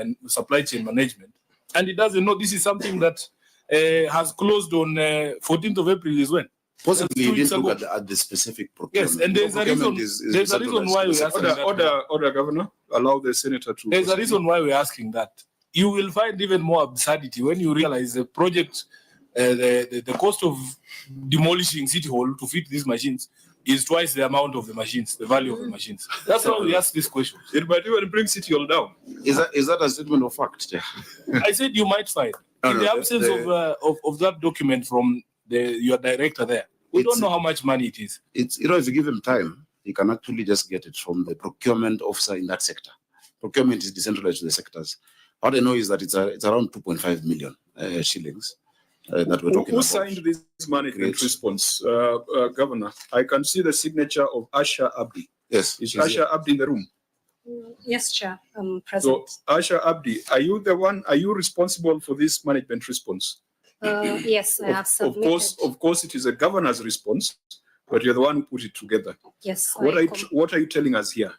management, and he doesn't know this is something that has closed on 14th of April is when. Possibly you didn't look at the specific procurement. Yes, and there's a reason. There's a reason why we're asking that. Order, Governor. Allow the senator to. There's a reason why we're asking that. You will find even more absurdity when you realize the project. The cost of demolishing City Hall to fit these machines is twice the amount of the machines, the value of the machines. That's why we ask this question. It might even bring City Hall down. Is that a statement of fact? I said you might find. In the absence of that document from your director there, we don't know how much money it is. It's if you give him time, he can actually just get it from the procurement officer in that sector. Procurement is decentralized to the sectors. What I know is that it's around 2.5 million shillings. That we're talking Who about. signed this management response, Governor? I can see the signature of Asha Abdi. Yes. Is Asha Abdi in the room? Yes, Chair. I'm present. So, Asha Abdi, are you responsible for this management response? Yes, I have submitted. Of course, it is a governor's response, but you're the one who put it together. Yes. What are you telling us here?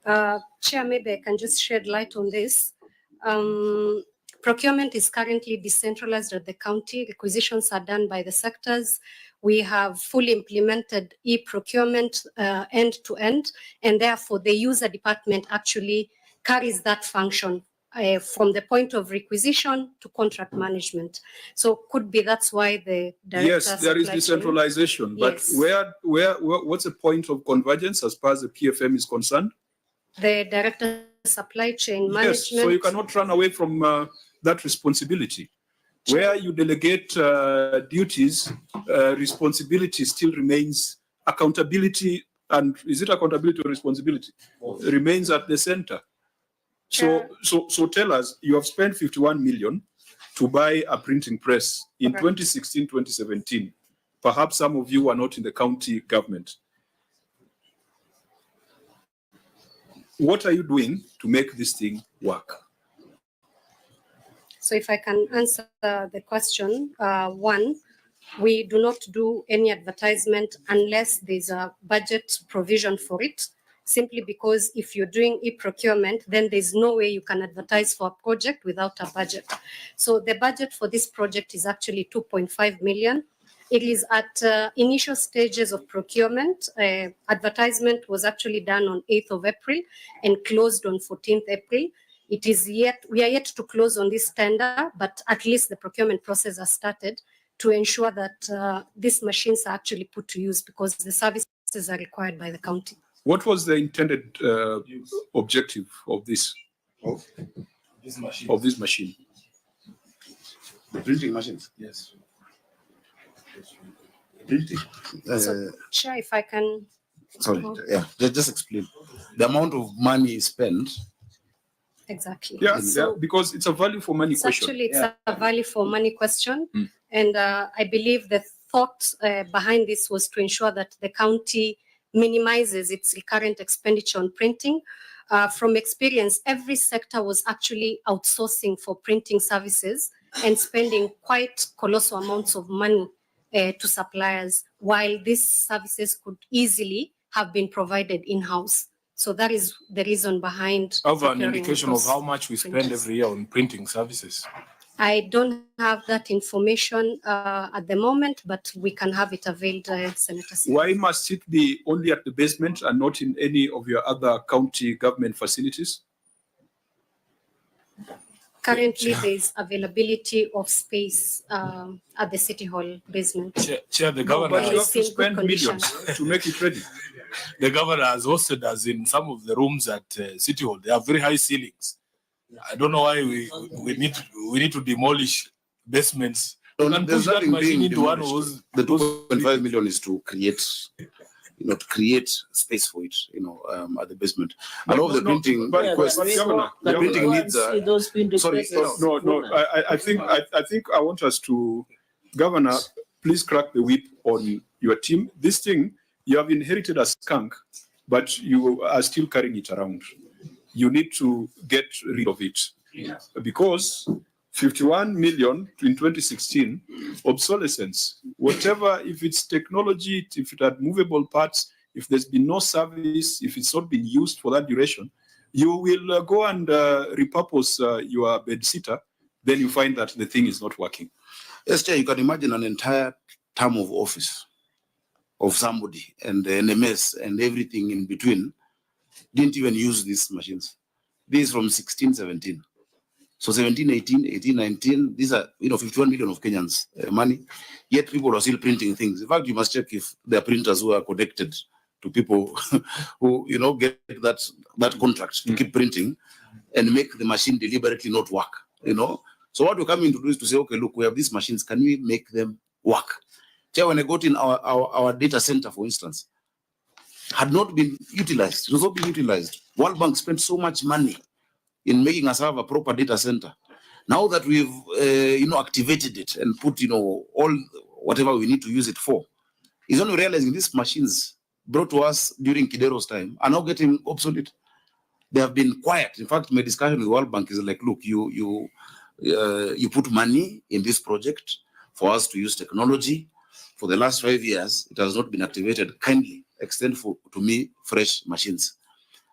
Chair, maybe I can just shed light on this. Procurement is currently decentralized at the county. Requisitions are done by the sectors. We have fully implemented e-procurement end to end, and therefore the user department actually carries that function from the point of requisition to contract management. So could be that's why the director. Yes, there is decentralization, but Yes. what's the point of convergence as far as the PFM is concerned? The director supply chain management. Yes, so you cannot run away from that responsibility. Where you delegate duties, responsibility still remains. Accountability, and is it accountability or responsibility? Remains at the center. So tell us, you have spent 51 million to buy a printing press in 2016, 2017. Perhaps some of you are not in the county government. What are you doing to make this thing work? So if I can answer the question, one, we do not do any advertisement unless there's a budget provision for it, simply because if you're doing e-procurement, then there's no way you can advertise for a project without a budget. So the budget for this project is actually 2.5 million. It is at initial stages of procurement. Advertisement was actually done on 8th of April and closed on 14th April. We are yet to close on this tender, but at least the procurement process has started to ensure that these machines are actually put to use because the services are required by the county. What was the intended objective of this? Of this machine. Of this machine? The printing machines. Yes. Printing. So, Chair, if I can. Sorry, yeah, just explain. The amount of money spent. Exactly. Yeah, because it's a value for money question. Actually, it's a value for money question. And I believe the thought behind this was to ensure that the county minimizes its recurrent expenditure on printing. From experience, every sector was actually outsourcing for printing services and spending quite colossal amounts of money to suppliers, while these services could easily have been provided in-house. So that is the reason behind. I have an indication of how much we spend every year on printing services. I don't have that information at the moment, but we can have it availed, Senator. Why must it be only at the basement and not in any of your other county government facilities? Currently, there is availability of space at the City Hall basement. Chair, the governor But you have to spend millions to make it ready. The governor has hosted us in some of the rooms at City Hall. They have very high ceilings. I don't know why we need to demolish basements. There's nothing being demolished. The 2.5 million is to create space for it, at the basement. I love the printing request. The printing needs. I think I want us to, Governor, please crack the whip on your team. This thing, you have inherited a skunk, but you are still carrying it around. You need to get rid of it because 51 million in 2016, obsolescence, whatever, if it's technology, if it had movable parts, if there's been no service, if it's not been used for that duration, you will go and repurpose your bed sitter, then you find that the thing is not working. Yes, Chair, you can imagine an entire term of office of somebody and the NMS and everything in between didn't even use these machines. This is from 16, 17. So 17, 18, 18, 19, these are 51 million of Kenyans money, yet people are still printing things. In fact, you must check if there are printers who are connected to people who get that contract to keep printing and make the machine deliberately not work. So what we're coming to do is to say, okay, look, we have these machines, can we make them work? Chair, when I got in our data center, for instance, had not been utilized. It was not being utilized. World Bank spent so much money in making us have a proper data center. Now that we've activated it and put all whatever we need to use it for, is only realizing these machines brought to us during Kidero's time are now getting obsolete. They have been quiet. In fact, my discussion with World Bank is like, look, you put money in this project for us to use technology. For the last 5 years, it has not been activated. Kindly extend to me fresh machines.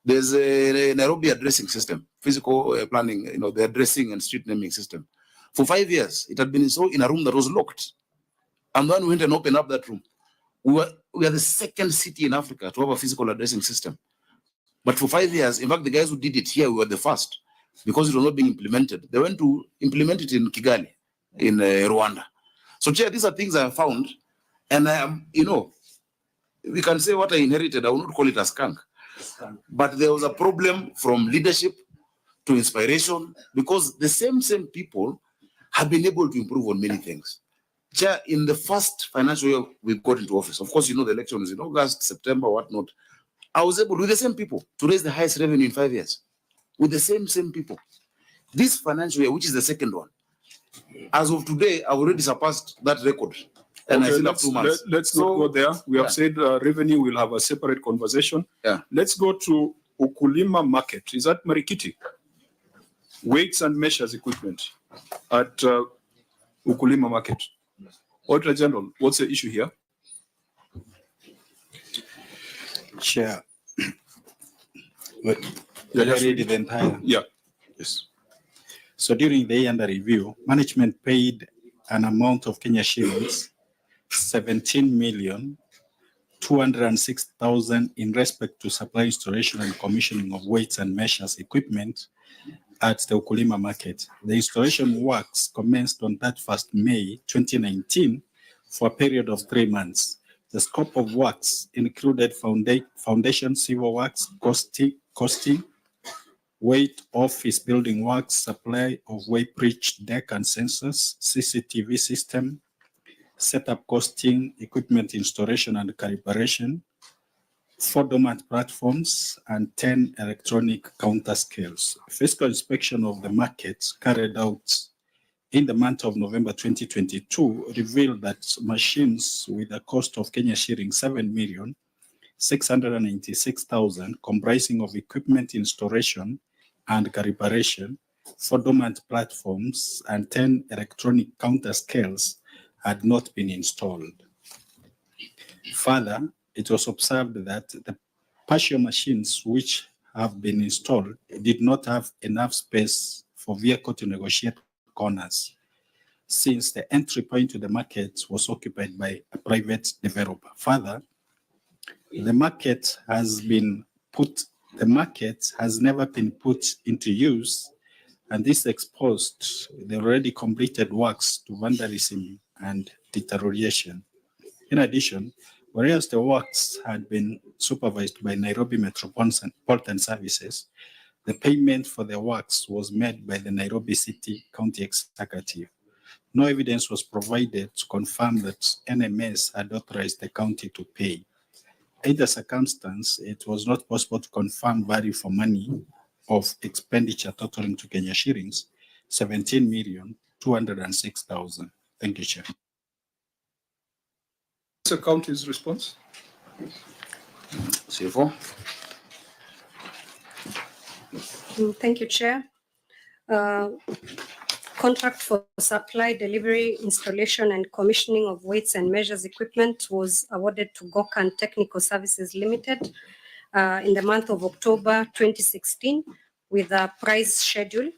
There's a Nairobi addressing system, physical planning, the addressing and street naming system. For 5 years, it had been installed in a room that was locked. And then we went and opened up that room. We are the second city in Africa to have a physical addressing system. But for 5 years, in fact, the guys who did it here, we were the first because it was not being implemented. They went to implement it in Kigali, in Rwanda. So, Chair, these are things I have found. And I am, we can say what I inherited. I will not call it a skunk. But there was a problem from leadership to inspiration because the same people have been able to improve on many things. Chair, in the first financial year we got into office, of course, the election was in August, September, whatnot. I was able, with the same people, to raise the highest revenue in 5 years. With the same people. This financial year, which is the second one, as of today, I've already surpassed that record. And I still have 2 months. Let's not go there. We have said revenue will have a separate conversation. Yeah. Let's go to Ukulima Market. Is that Marikiti? Weights and measures equipment at Ukulima Market. Auditor General, what's the issue here? Chair. Read the entire. Yeah. Yes. So during the year under review, management paid an amount of Kenya shillings 17,206,000 in respect to supply, installation, and commissioning of weights and measures equipment at the Ukulima Market. The installation works commenced on 31st May 2019 for a period of 3 months. The scope of works included foundation civil works, costing, weight office building works, supply of weight bridge deck and sensors, CCTV system, setup costing, equipment installation and calibration, 4 dormant platforms, and 10 electronic counter scales. Physical inspection of the markets carried out in the month of November 2022 revealed that machines with a cost of Kenya shilling 7,696,000, comprising of equipment installation and calibration, 4 dormant platforms, and 10 electronic counter scales had not been installed. Further, it was observed that the partial machines which have been installed did not have enough space for vehicle to negotiate corners, since the entry point to the market was occupied by a private developer. Further, the market has never been put into use, and this exposed the already completed works to vandalism and deterioration. In addition, whereas the works had been supervised by Nairobi Metropolitan Services, the payment for the works was made by the Nairobi City County Executive. No evidence was provided to confirm that NMS had authorized the county to pay. In the circumstance, it was not possible to confirm value for money of expenditure totaling to Kenya shillings 17,206,000. Thank you, Chair. What's the county's response? CFO. Thank you, Chair. Contract for supply, delivery, installation, and commissioning of weights and measures equipment was awarded to Gokan Technical Services Limited in the month of October 2016 with a price schedule.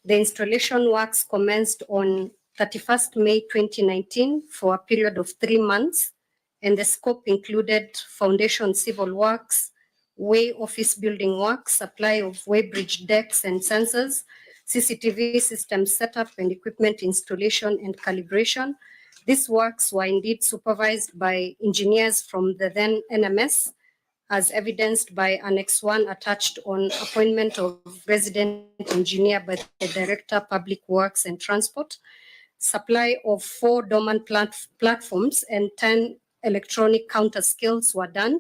The installation works commenced on 31st May 2019 for a period of 3 months, and the scope included foundation civil works, way office building works, supply of way bridge decks and sensors, CCTV system setup and equipment installation and calibration. These works were indeed supervised by engineers from the then NMS, as evidenced by Annex 1 attached on appointment of resident engineer by the Director, Public Works and Transport. Supply of 4 dormant platforms and 10 electronic counter scales were done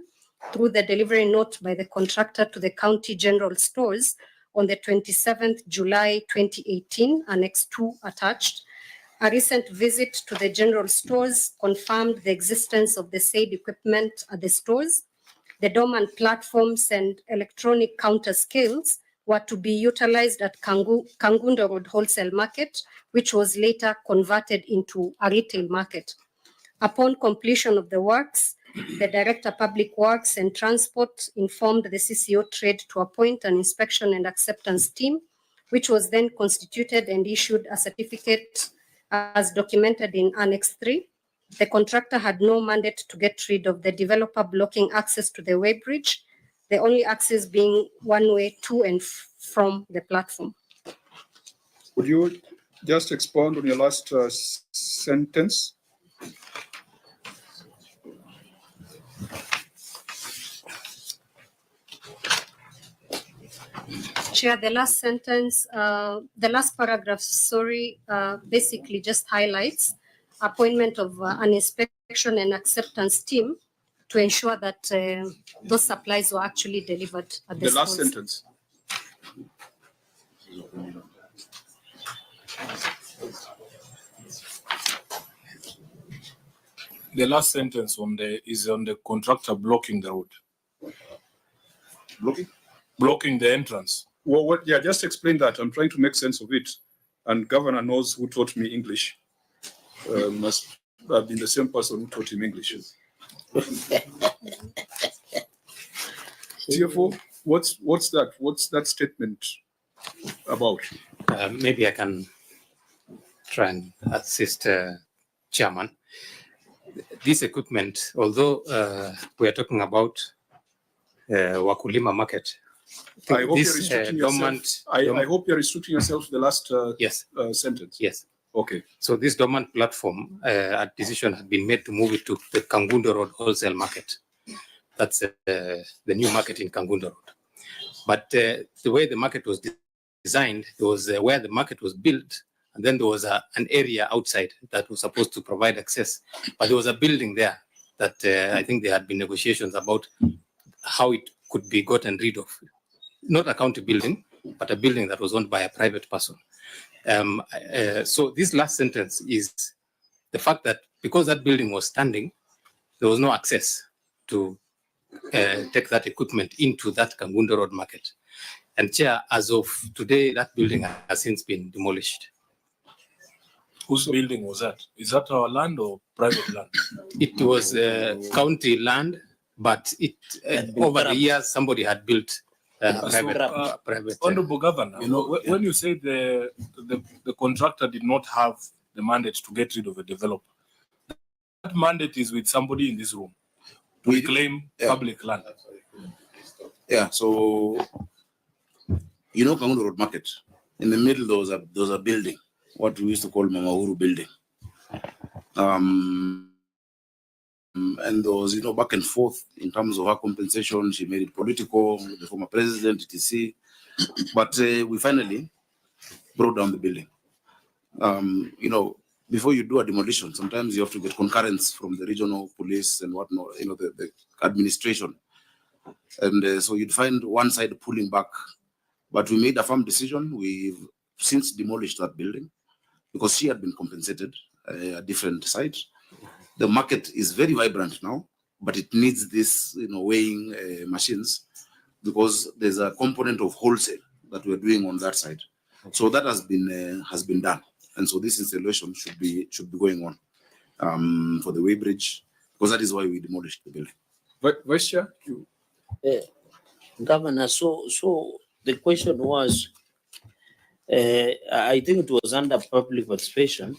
through the delivery note by the contractor to the County General Stores on the 27th July 2018, Annex 2 attached. A recent visit to the General Stores confirmed the existence of the said equipment at the stores. The dormant platforms and electronic counter scales were to be utilized at Kangundo Road Wholesale Market, which was later converted into a retail market. Upon completion of the works, the Director Public Works and Transport informed the CCO Trade to appoint an inspection and acceptance team, which was then constituted and issued a certificate as documented in Annex 3. The contractor had no mandate to get rid of the developer blocking access to the weighbridge, the only access being one way to and from the platform. Would you just expound on your last sentence? Chair, the last sentence, the last paragraph, basically just highlights appointment of an inspection and acceptance team to ensure that those supplies were actually delivered at The last stores. sentence. The last sentence is on the contractor blocking the road. Blocking? Blocking the entrance. Well, just explain that. I'm trying to make sense of it. And Governor knows who taught me English. Must have been the same person who taught him English. TFO, what's that? What's that statement about? Maybe I can try and assist Chairman. This equipment, although we are talking about Wakulima market, I hope you're restricting yourself. I hope you're restricting yourself to the last sentence. Yes. Okay. So this dormant platform, a decision had been made to move it to the Kangundo Road wholesale market. That's the new market in Kangundo Road. But the way the market was designed, there was where the market was built, and then there was an area outside that was supposed to provide access. But there was a building there that I think there had been negotiations about how it could be gotten rid of. Not a county building, but a building that was owned by a private person. So this last sentence is the fact that because that building was standing, there was no access to take that equipment into that Kangundo Road market. And Chair, as of today, that building has since been demolished. Whose building was that? Is that our land or private land? It was county land, but over the years, somebody had built private. Honorable Governor, when you say the contractor did not have the mandate to get rid of a developer, that mandate is with somebody in this room to reclaim public land. Yeah, so Kangundo Road Market, in the middle there was a building, what we used to call Mamauru building. And there was, back and forth in terms of her compensation. She made it political, the former president, etc. But we finally brought down the building. Before you do a demolition, sometimes you have to get concurrence from the regional police and whatnot, the administration. And so you'd find one side pulling back. But we made a firm decision. We've since demolished that building because she had been compensated a different site. The market is very vibrant now, but it needs this, weighing machines because there's a component of wholesale that we're doing on that side. So that has been done, and so this installation should be going on for the weighbridge because that is why we demolished the building. But Vice Chair, Governor, so the question was, I think it was under public participation.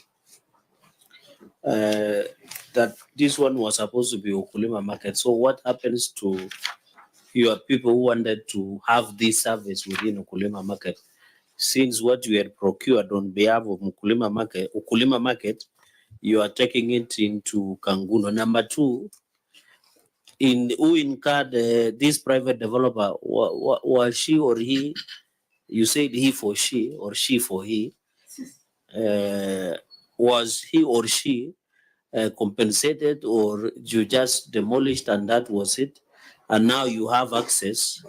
That this one was supposed to be Ukulima market. So what happens to your people who wanted to have this service within Ukulima market? Since what you had procured on behalf of Ukulima market, you are taking it into Kangundo. Number two, who incurred this private developer? Was she or he? You said he for she or she for he. Was he or she compensated, or you just demolished and that was it? And now you have access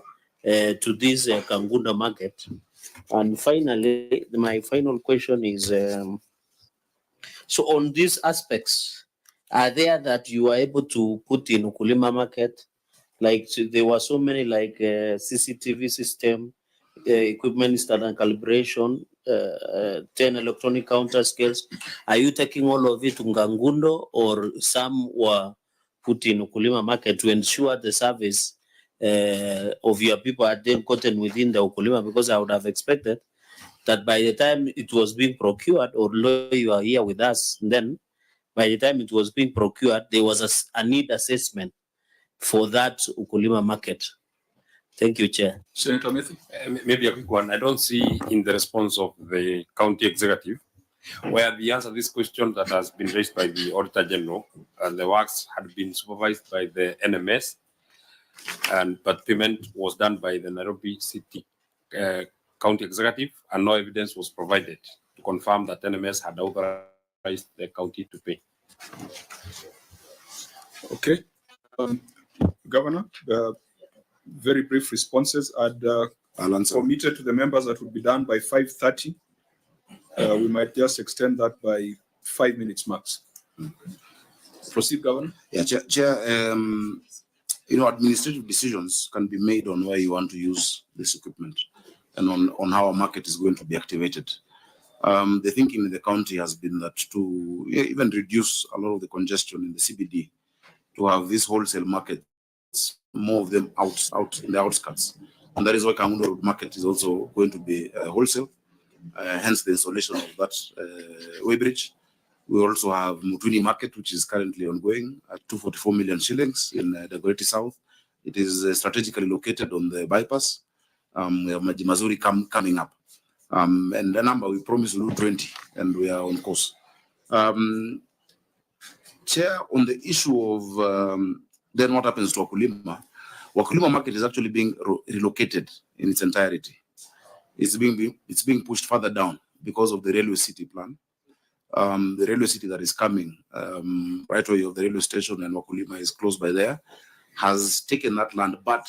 to this Kangundo market. And finally, my final question is, so on these aspects, are there that you are able to put in Ukulima market? Like there were so many like CCTV system, equipment standard calibration, 10 electronic counter scales. Are you taking all of it to Kangundo, or some were put in Ukulima market to ensure the service of your people are then gotten within the Ukulima, because I would have expected that by the time it was being procured, or you are here with us, then by the time it was being procured, there was a need assessment for that Ukulima market. Thank you, Chair. Senator Mithi. Maybe a quick one. I don't see in the response of the county executive where the answer to this question that has been raised by the Auditor General, and the works had been supervised by the NMS, but payment was done by the Nairobi City County Executive, and no evidence was provided to confirm that NMS had authorized the county to pay. Okay. Governor, very brief responses. I'll committed to the members that would be done by 5:30. We might just extend that by 5 minutes max. Proceed, Governor. Yeah, Chair, administrative decisions can be made on where you want to use this equipment and on how a market is going to be activated. The thinking in the county has been that to even reduce a lot of the congestion in the CBD, to have these wholesale markets, more of them out in the outskirts. And that is why Kangundo Road Market is also going to be wholesale, hence the installation of that weighbridge. We also have Mutuni Market, which is currently ongoing at 244 million shillings in Dagoretti South. It is strategically located on the bypass. We have Majimazuri coming up. And the number we promised to do 20, and we are on course. Chair, on the issue of then what happens to Wakulima? Wakulima Market is actually being relocated in its entirety. It's being pushed further down because of the railway city plan. The railway city that is coming right away of the railway station, and Wakulima is close by there, has taken that land, but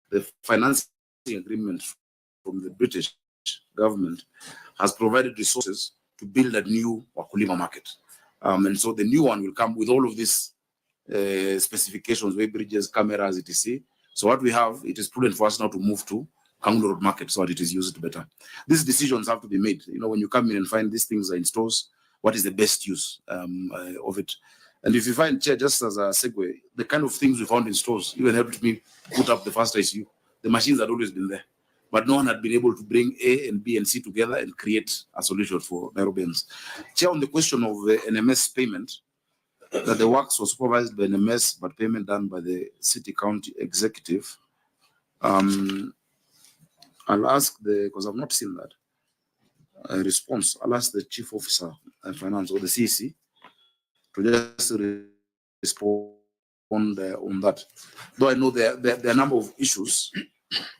the financing agreement from the British government has provided resources to build a new Wakulima Market. And so the new one will come with all of these specifications, way bridges, cameras, etc. So what we have, it is prudent for us now to move to Kangundo Road Market so that it is used better. These decisions have to be made. When you come in and find these things are in stores, what is the best use of it? And if you find, Chair, just as a segue, the kind of things we found in stores even helped me put up the first ICU. The machines had always been there, but no one had been able to bring A and B and C together and create a solution for Nairobians. Chair, on the question of the NMS payment, that the works was supervised by NMS, but payment done by the city county executive. I'll ask because I've not seen that response. I'll ask the chief officer of finance or the CEC to just respond on that. Though I know there are a number of issues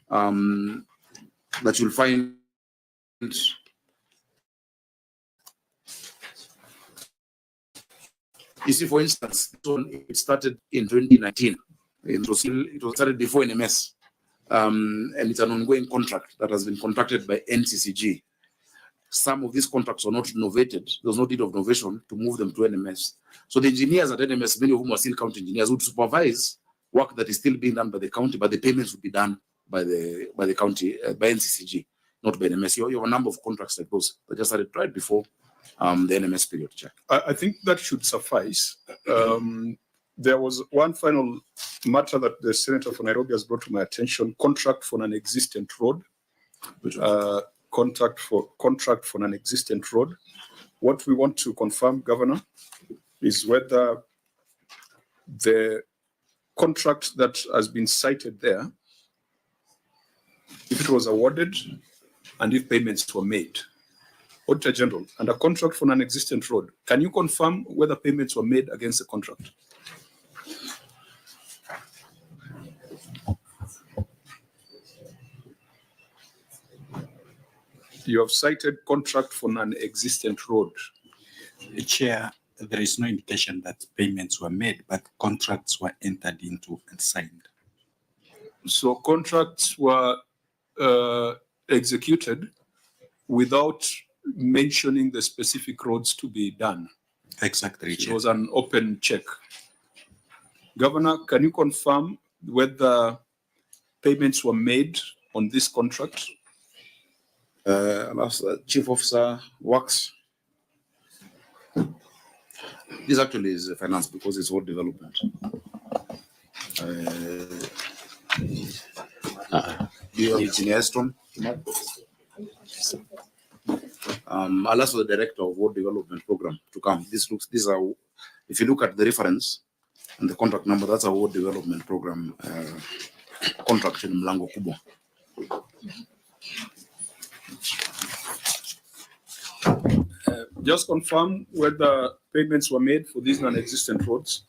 that you'll find. You see, for instance, it started in 2019. It was started before NMS. And it's an ongoing contract that has been contracted by NCCG. Some of these contracts were not innovated. There was no need of innovation to move them to NMS. So the engineers at NMS, many of whom are still county engineers, would supervise work that is still being done by the county, but the payments would be done by the county, by NCCG, not by NMS. You have a number of contracts like those that just started right before the NMS period. Check. I think that should suffice. There was one final matter that the Senator for Nairobi has brought to my attention: contract for an existent road. Contract for an existent road. What we want to confirm, Governor, is whether the contract that has been cited there, if it was awarded and if payments were made. Auditor General, and a contract for an existent road, can you confirm whether payments were made against the contract? You have cited contract for an existent road. Chair, there is no indication that payments were made, but contracts were entered into and signed. So contracts were executed without mentioning the specific roads to be done. Exactly. It was an open check. Governor, can you confirm whether payments were made on this contract? I'll ask the Chief Officer Works. This actually is finance because it's ward development. Do you have Engineer Aston? I'll ask the director of ward development program to come. These are, if you look at the reference and the contract number, that's a ward development program contract in Mlango Kubwa. Just confirm whether payments were made for these non-existent roads.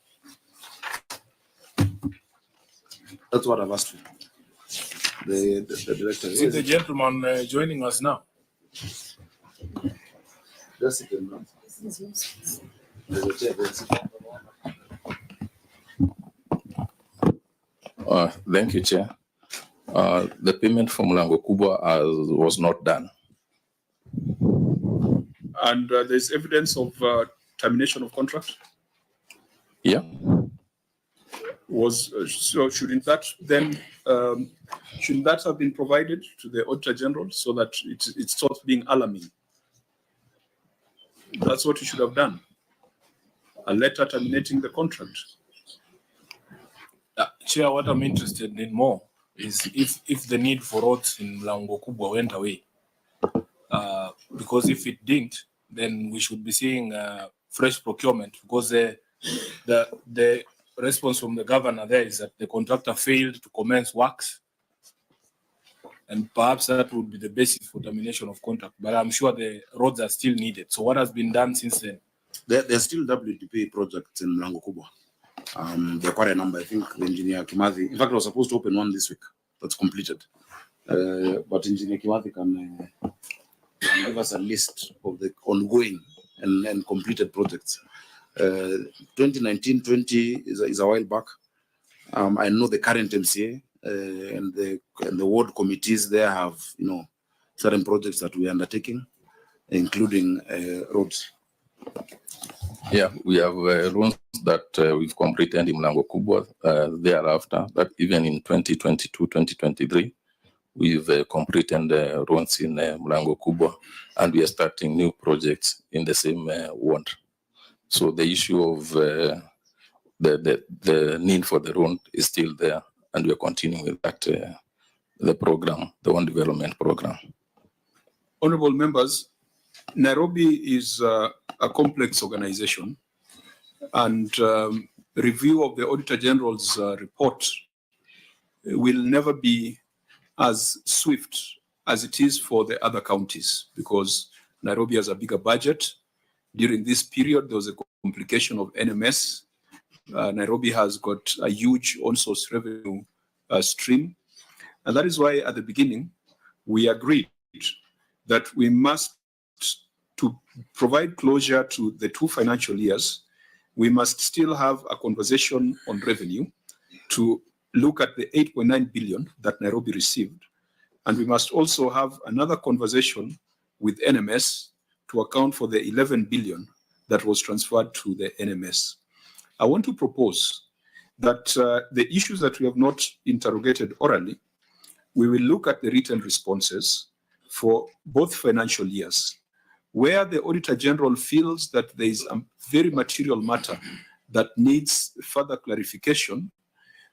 That's what I've asked for. The director. Is it the gentleman joining us now? Just sit down. Thank you, Chair. The payment from Mlango Kubwa was not done. And there's evidence of termination of contract? Yeah. So shouldn't that then shouldn't that have been provided to the Auditor General so that it stops being alarming? That's what you should have done. A letter terminating the contract. Chair, what I'm interested in more is if the need for roads in Mlango Kubwa went away. Because if it didn't, then we should be seeing fresh procurement, because the response from the governor there is that the contractor failed to commence works, and perhaps that would be the basis for termination of contract. But I'm sure the roads are still needed. So what has been done since then? There's still WDP projects in Mlango Kubwa. There are quite a number. I think the engineer Kimathi, in fact, I was supposed to open one this week that's completed. But engineer Kimathi can give us a list of the ongoing and completed projects. 2019-20 is a while back. I know the current MCA and the ward committees there have, certain projects that we are undertaking, including roads. Yeah, we have loans that we've completed in Mlango Kubwa thereafter, but even in 2022-2023, we've completed roads in Mlango Kubwa, and we are starting new projects in the same ward. So the issue of the need for the road is still there, and we are continuing with that, the program, the one development program. Honorable members, Nairobi is a complex organization, and review of the Auditor General's report will never be as swift as it is for the other counties, because Nairobi has a bigger budget. During this period, there was a complication of NMS. Nairobi has got a huge on-source revenue stream. And that is why at the beginning, we agreed that we must, to provide closure to the 2 financial years, we must still have a conversation on revenue to look at the 8.9 billion that Nairobi received. And we must also have another conversation with NMS to account for the 11 billion that was transferred to the NMS. I want to propose that the issues that we have not interrogated orally, we will look at the written responses for both financial years, where the Auditor General feels that there is a very material matter that needs further clarification.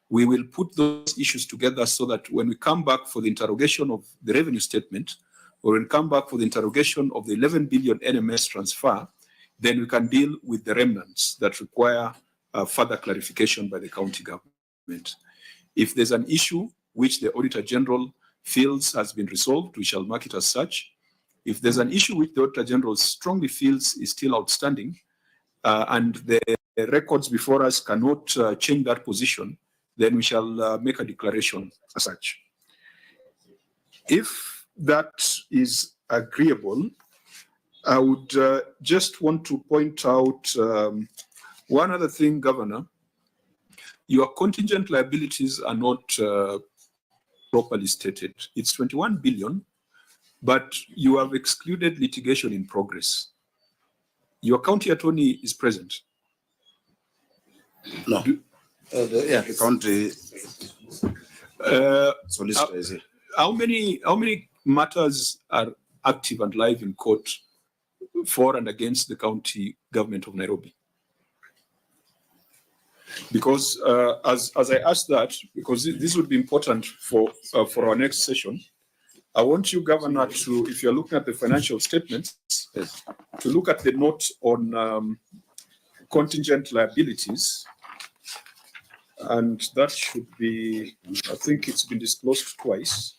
We will put those issues together so that when we come back for the interrogation of the revenue statement, or when we come back for the interrogation of the 11 billion NMS transfer, then we can deal with the remnants that require further clarification by the county government. If there's an issue which the Auditor General feels has been resolved, we shall mark it as such. If there's an issue which the Auditor General strongly feels is still outstanding, and the records before us cannot change that position, then we shall make a declaration as such. If that is agreeable, I would just want to point out one other thing, Governor. Your contingent liabilities are not properly stated. It's 21 billion, but you have excluded litigation in progress. Your county attorney is present. No. The county solicitor is here. How many matters are active and live in court for and against the county government of Nairobi? Because as I asked that, because this would be important for our next session, I want you, Governor, to, if you're looking at the financial statements, to look at the note on contingent liabilities. And that should be, I think it's been disclosed twice,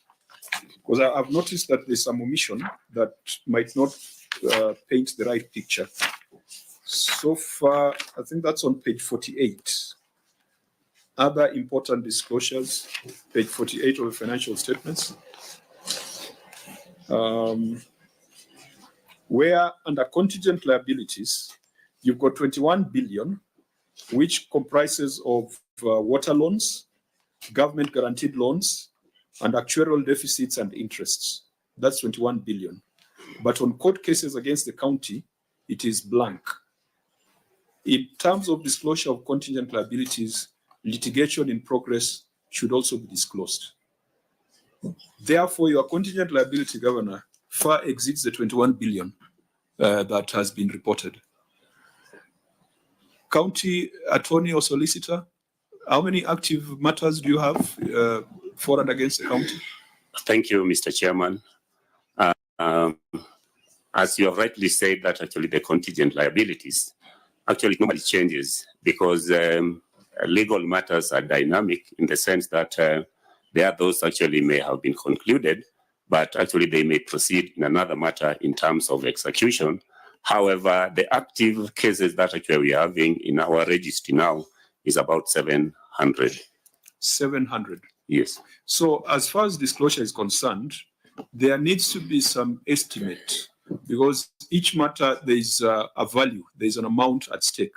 because I've noticed that there's some omission that might not paint the right picture. So far, I think that's on page 48. Other important disclosures, page 48 of the financial statements. Where under contingent liabilities, you've got 21 billion, which comprises of water loans, government guaranteed loans, and actuarial deficits and interests. That's 21 billion. But on court cases against the county, it is blank. In terms of disclosure of contingent liabilities, litigation in progress should also be disclosed. Therefore, your contingent liability, Governor, far exceeds the 21 billion that has been reported. County attorney or solicitor, how many active matters do you have for and against the county? Thank you, Mr. Chairman. As you have rightly said, that actually the contingent liabilities actually normally changes because legal matters are dynamic in the sense that there are those actually may have been concluded, but actually they may proceed in another matter in terms of execution. However, the active cases that actually we are having in our registry now is about 700. 700? Yes. So as far as disclosure is concerned, there needs to be some estimate because each matter there is a value, there is an amount at stake.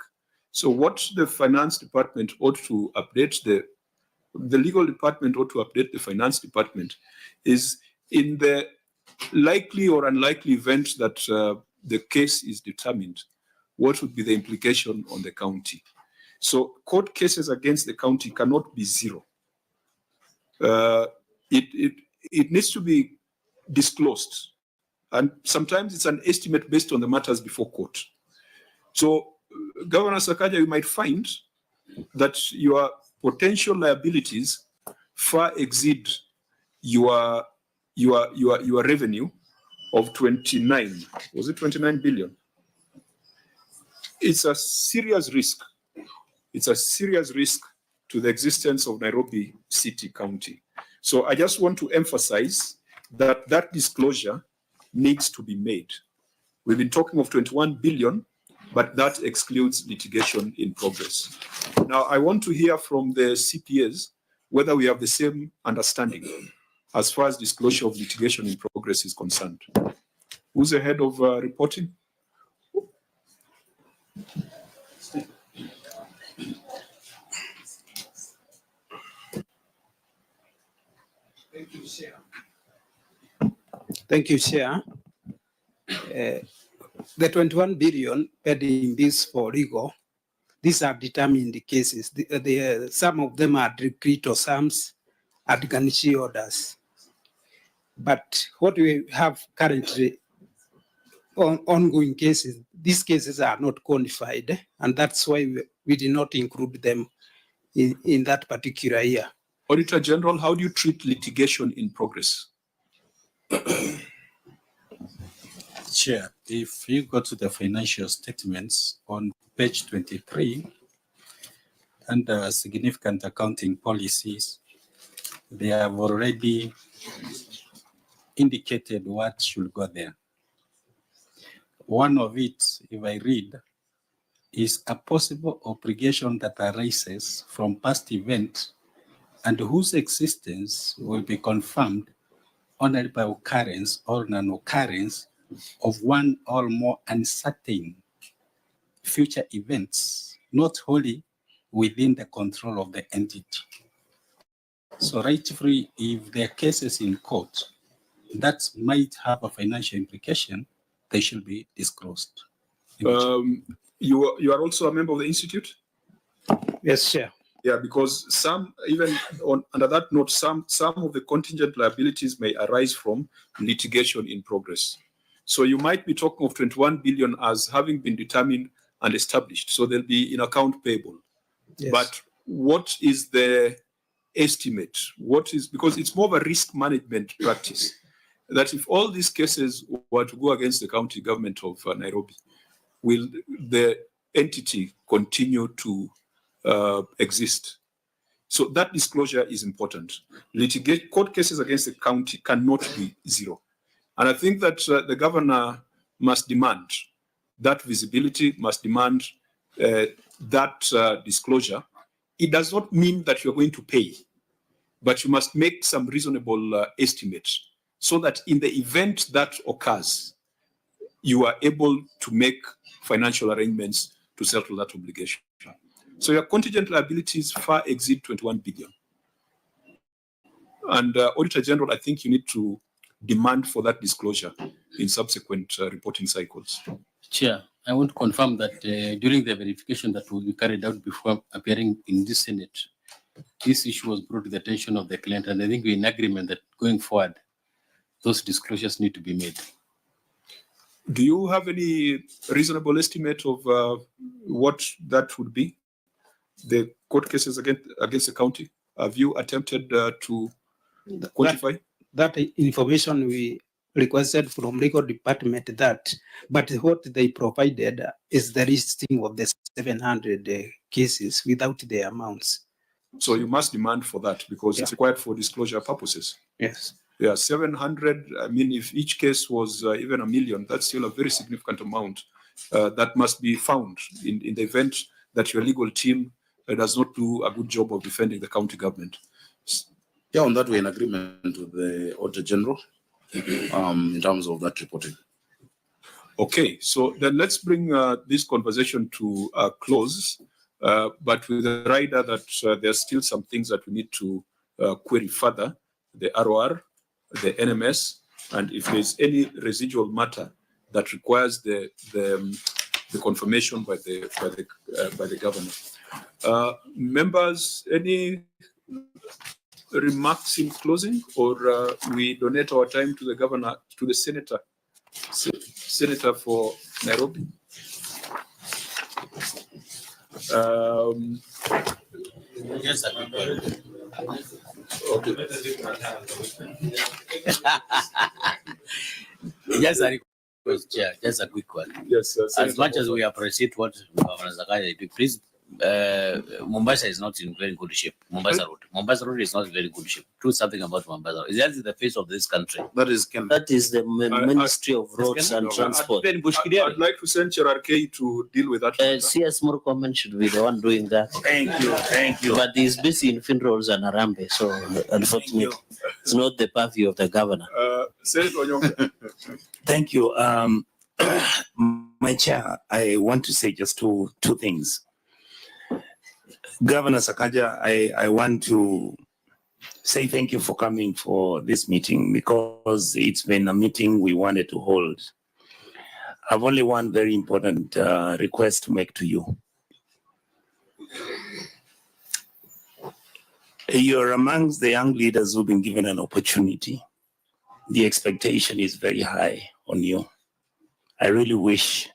So what the finance department ought to update, the legal department ought to update the finance department is in the likely or unlikely event that the case is determined, what would be the implication on the county? So court cases against the county cannot be zero. It needs to be disclosed. And sometimes it's an estimate based on the matters before court. So Governor Sakaja, you might find that your potential liabilities far exceed your revenue of 29. Was it 29 billion? It's a serious risk. It's a serious risk to the existence of Nairobi City County. So I just want to emphasize that that disclosure needs to be made. We've been talking of 21 billion, but that excludes litigation in progress. Now, I want to hear from the CPAs whether we have the same understanding as far as disclosure of litigation in progress is concerned. Who's the head of reporting? Thank you, Chair. Thank you, Chair. The 21 billion pending this for legal, these are determined cases. Some of them are decreed or sums are garnishee orders. But what we have currently on ongoing cases, these cases are not quantified, and that's why we did not include them in that particular year. Auditor General, how do you treat litigation in progress? Chair, if you go to the financial statements on page 23, under significant accounting policies, they have already indicated what should go there. One of it, if I read, is a possible obligation that arises from past event and whose existence will be confirmed only by occurrence or non-occurrence of one or more uncertain future events, not wholly within the control of the entity. So rightfully, if there are cases in court that might have a financial implication, they should be disclosed. You are also a member of the institute? Yes, Chair. Yeah, because some, even under that note, some of the contingent liabilities may arise from litigation in progress. So you might be talking of 21 billion as having been determined and established. So they'll be in account payable. Yes. But what is the estimate? What is, because it's more of a risk management practice, that if all these cases were to go against the county government of Nairobi, will the entity continue to exist? So that disclosure is important. Court cases against the county cannot be zero. And I think that the governor must demand that visibility, must demand that disclosure. It does not mean that you're going to pay, but you must make some reasonable estimates so that in the event that occurs, you are able to make financial arrangements to settle that obligation. So your contingent liabilities far exceed 21 billion. And Auditor General, I think you need to demand for that disclosure in subsequent reporting cycles. Chair, I want to confirm that during the verification that will be carried out before appearing in this Senate, this issue was brought to the attention of the client, and I think we're in agreement that going forward, those disclosures need to be made. Do you have any reasonable estimate of what that would be? The court cases against the county? Have you attempted to quantify? That information we requested from legal department but what they provided is the listing of the 700 cases without the amounts. So you must demand for that because it's required for disclosure purposes. Yes. Yeah, 700. I mean, if each case was even 1 million, that's still a very significant amount that must be found in the event that your legal team does not do a good job of defending the county government. Yeah, on that we're in agreement with the Auditor General in terms of that reporting. Okay, so then let's bring this conversation to a close, but with the rider that there's still some things that we need to query further, the ROR, the NMS, and if there's any residual matter that requires the confirmation by the governor. Members, any remarks in closing, or we donate our time to the governor, to the senator for Nairobi? Yes, okay. Just a request, Chair. Just a quick one. Yes, sir. As much as we appreciate what Governor Sakaja did, please, Mombasa is not in very good shape. Mombasa Road is not in very good shape. Do something about Mombasa Road. That is the face of this country. That is the Ministry of Roads and Transport. I'd like to send Chair K to deal with that. CS Murkomen should be the one doing that. Thank you. But he's busy in Finrolls and Arambe, so unfortunately, it's not the purview of the governor. Senator Onyonga. Thank you. My chair, I want to say just two things. Governor Sakaja, I want to say thank you for coming for this meeting because it's been a meeting we wanted to hold. I've only one very important request to make to you. You're amongst the young leaders who've been given an opportunity. The expectation is very high on you. I really wish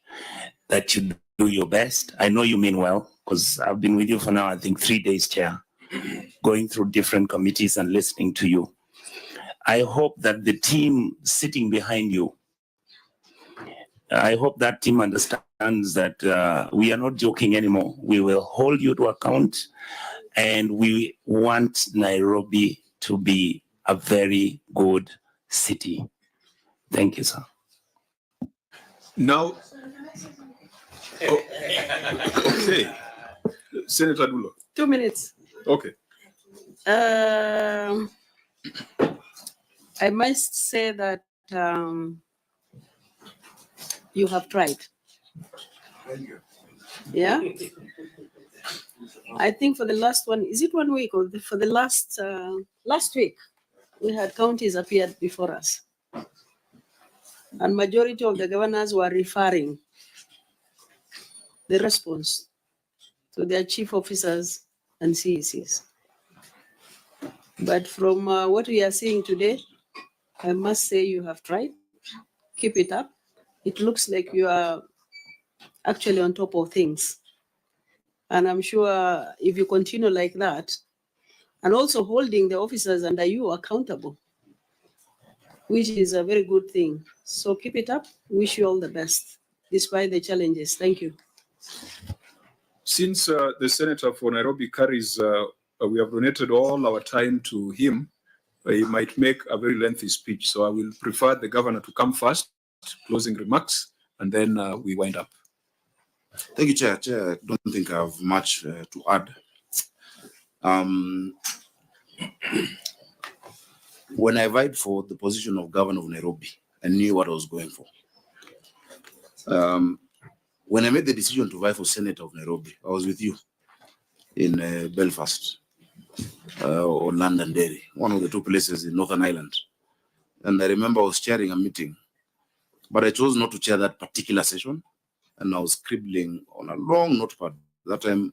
that you do your best. I know you mean well because I've been with you for now, I think 3 days, Chair, going through different committees and listening to you. I hope that the team sitting behind you, I hope that team understands that we are not joking anymore. We will hold you to account and we want Nairobi to be a very good city. Thank you, sir. Now, okay. Senator Dulo. 2 minutes. Okay. I must say that you have tried. Yeah. I think for the last one, is it 1 week or for the last week, we had counties appeared before us. And majority of the governors were referring the response to their chief officers and CECs. But from what we are seeing today, I must say you have tried. Keep it up. It looks like you are actually on top of things. And I'm sure if you continue like that, and also holding the officers under you accountable, which is a very good thing. So keep it up. Wish you all the best, despite the challenges. Thank you. Since the senator for Nairobi carries, we have donated all our time to him, he might make a very lengthy speech. So I will prefer the governor to come first, closing remarks, and then we wind up. Thank you, Chair. Chair, I don't think I have much to add. When I vied for the position of governor of Nairobi, I knew what I was going for. When I made the decision to vie for senator of Nairobi, I was with you in Belfast or Londonderry, one of the two places in Northern Ireland. And I remember I was chairing a meeting, but I chose not to chair that particular session. And I was scribbling on a long notepad. That time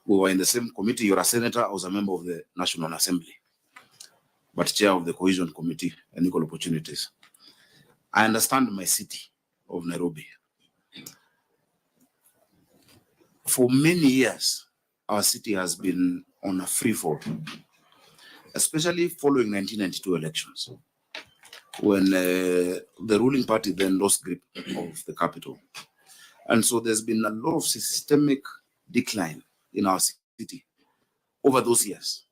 we were in the same committee. You're a senator, I was a member of the National Assembly, but chair of the Cohesion Committee and Equal Opportunities. I understand my city of Nairobi. For many years, our city has been on a free fall, especially following 1992 elections, when the ruling party then lost grip of the capital. And so there's been a lot of systemic decline in our city over those years,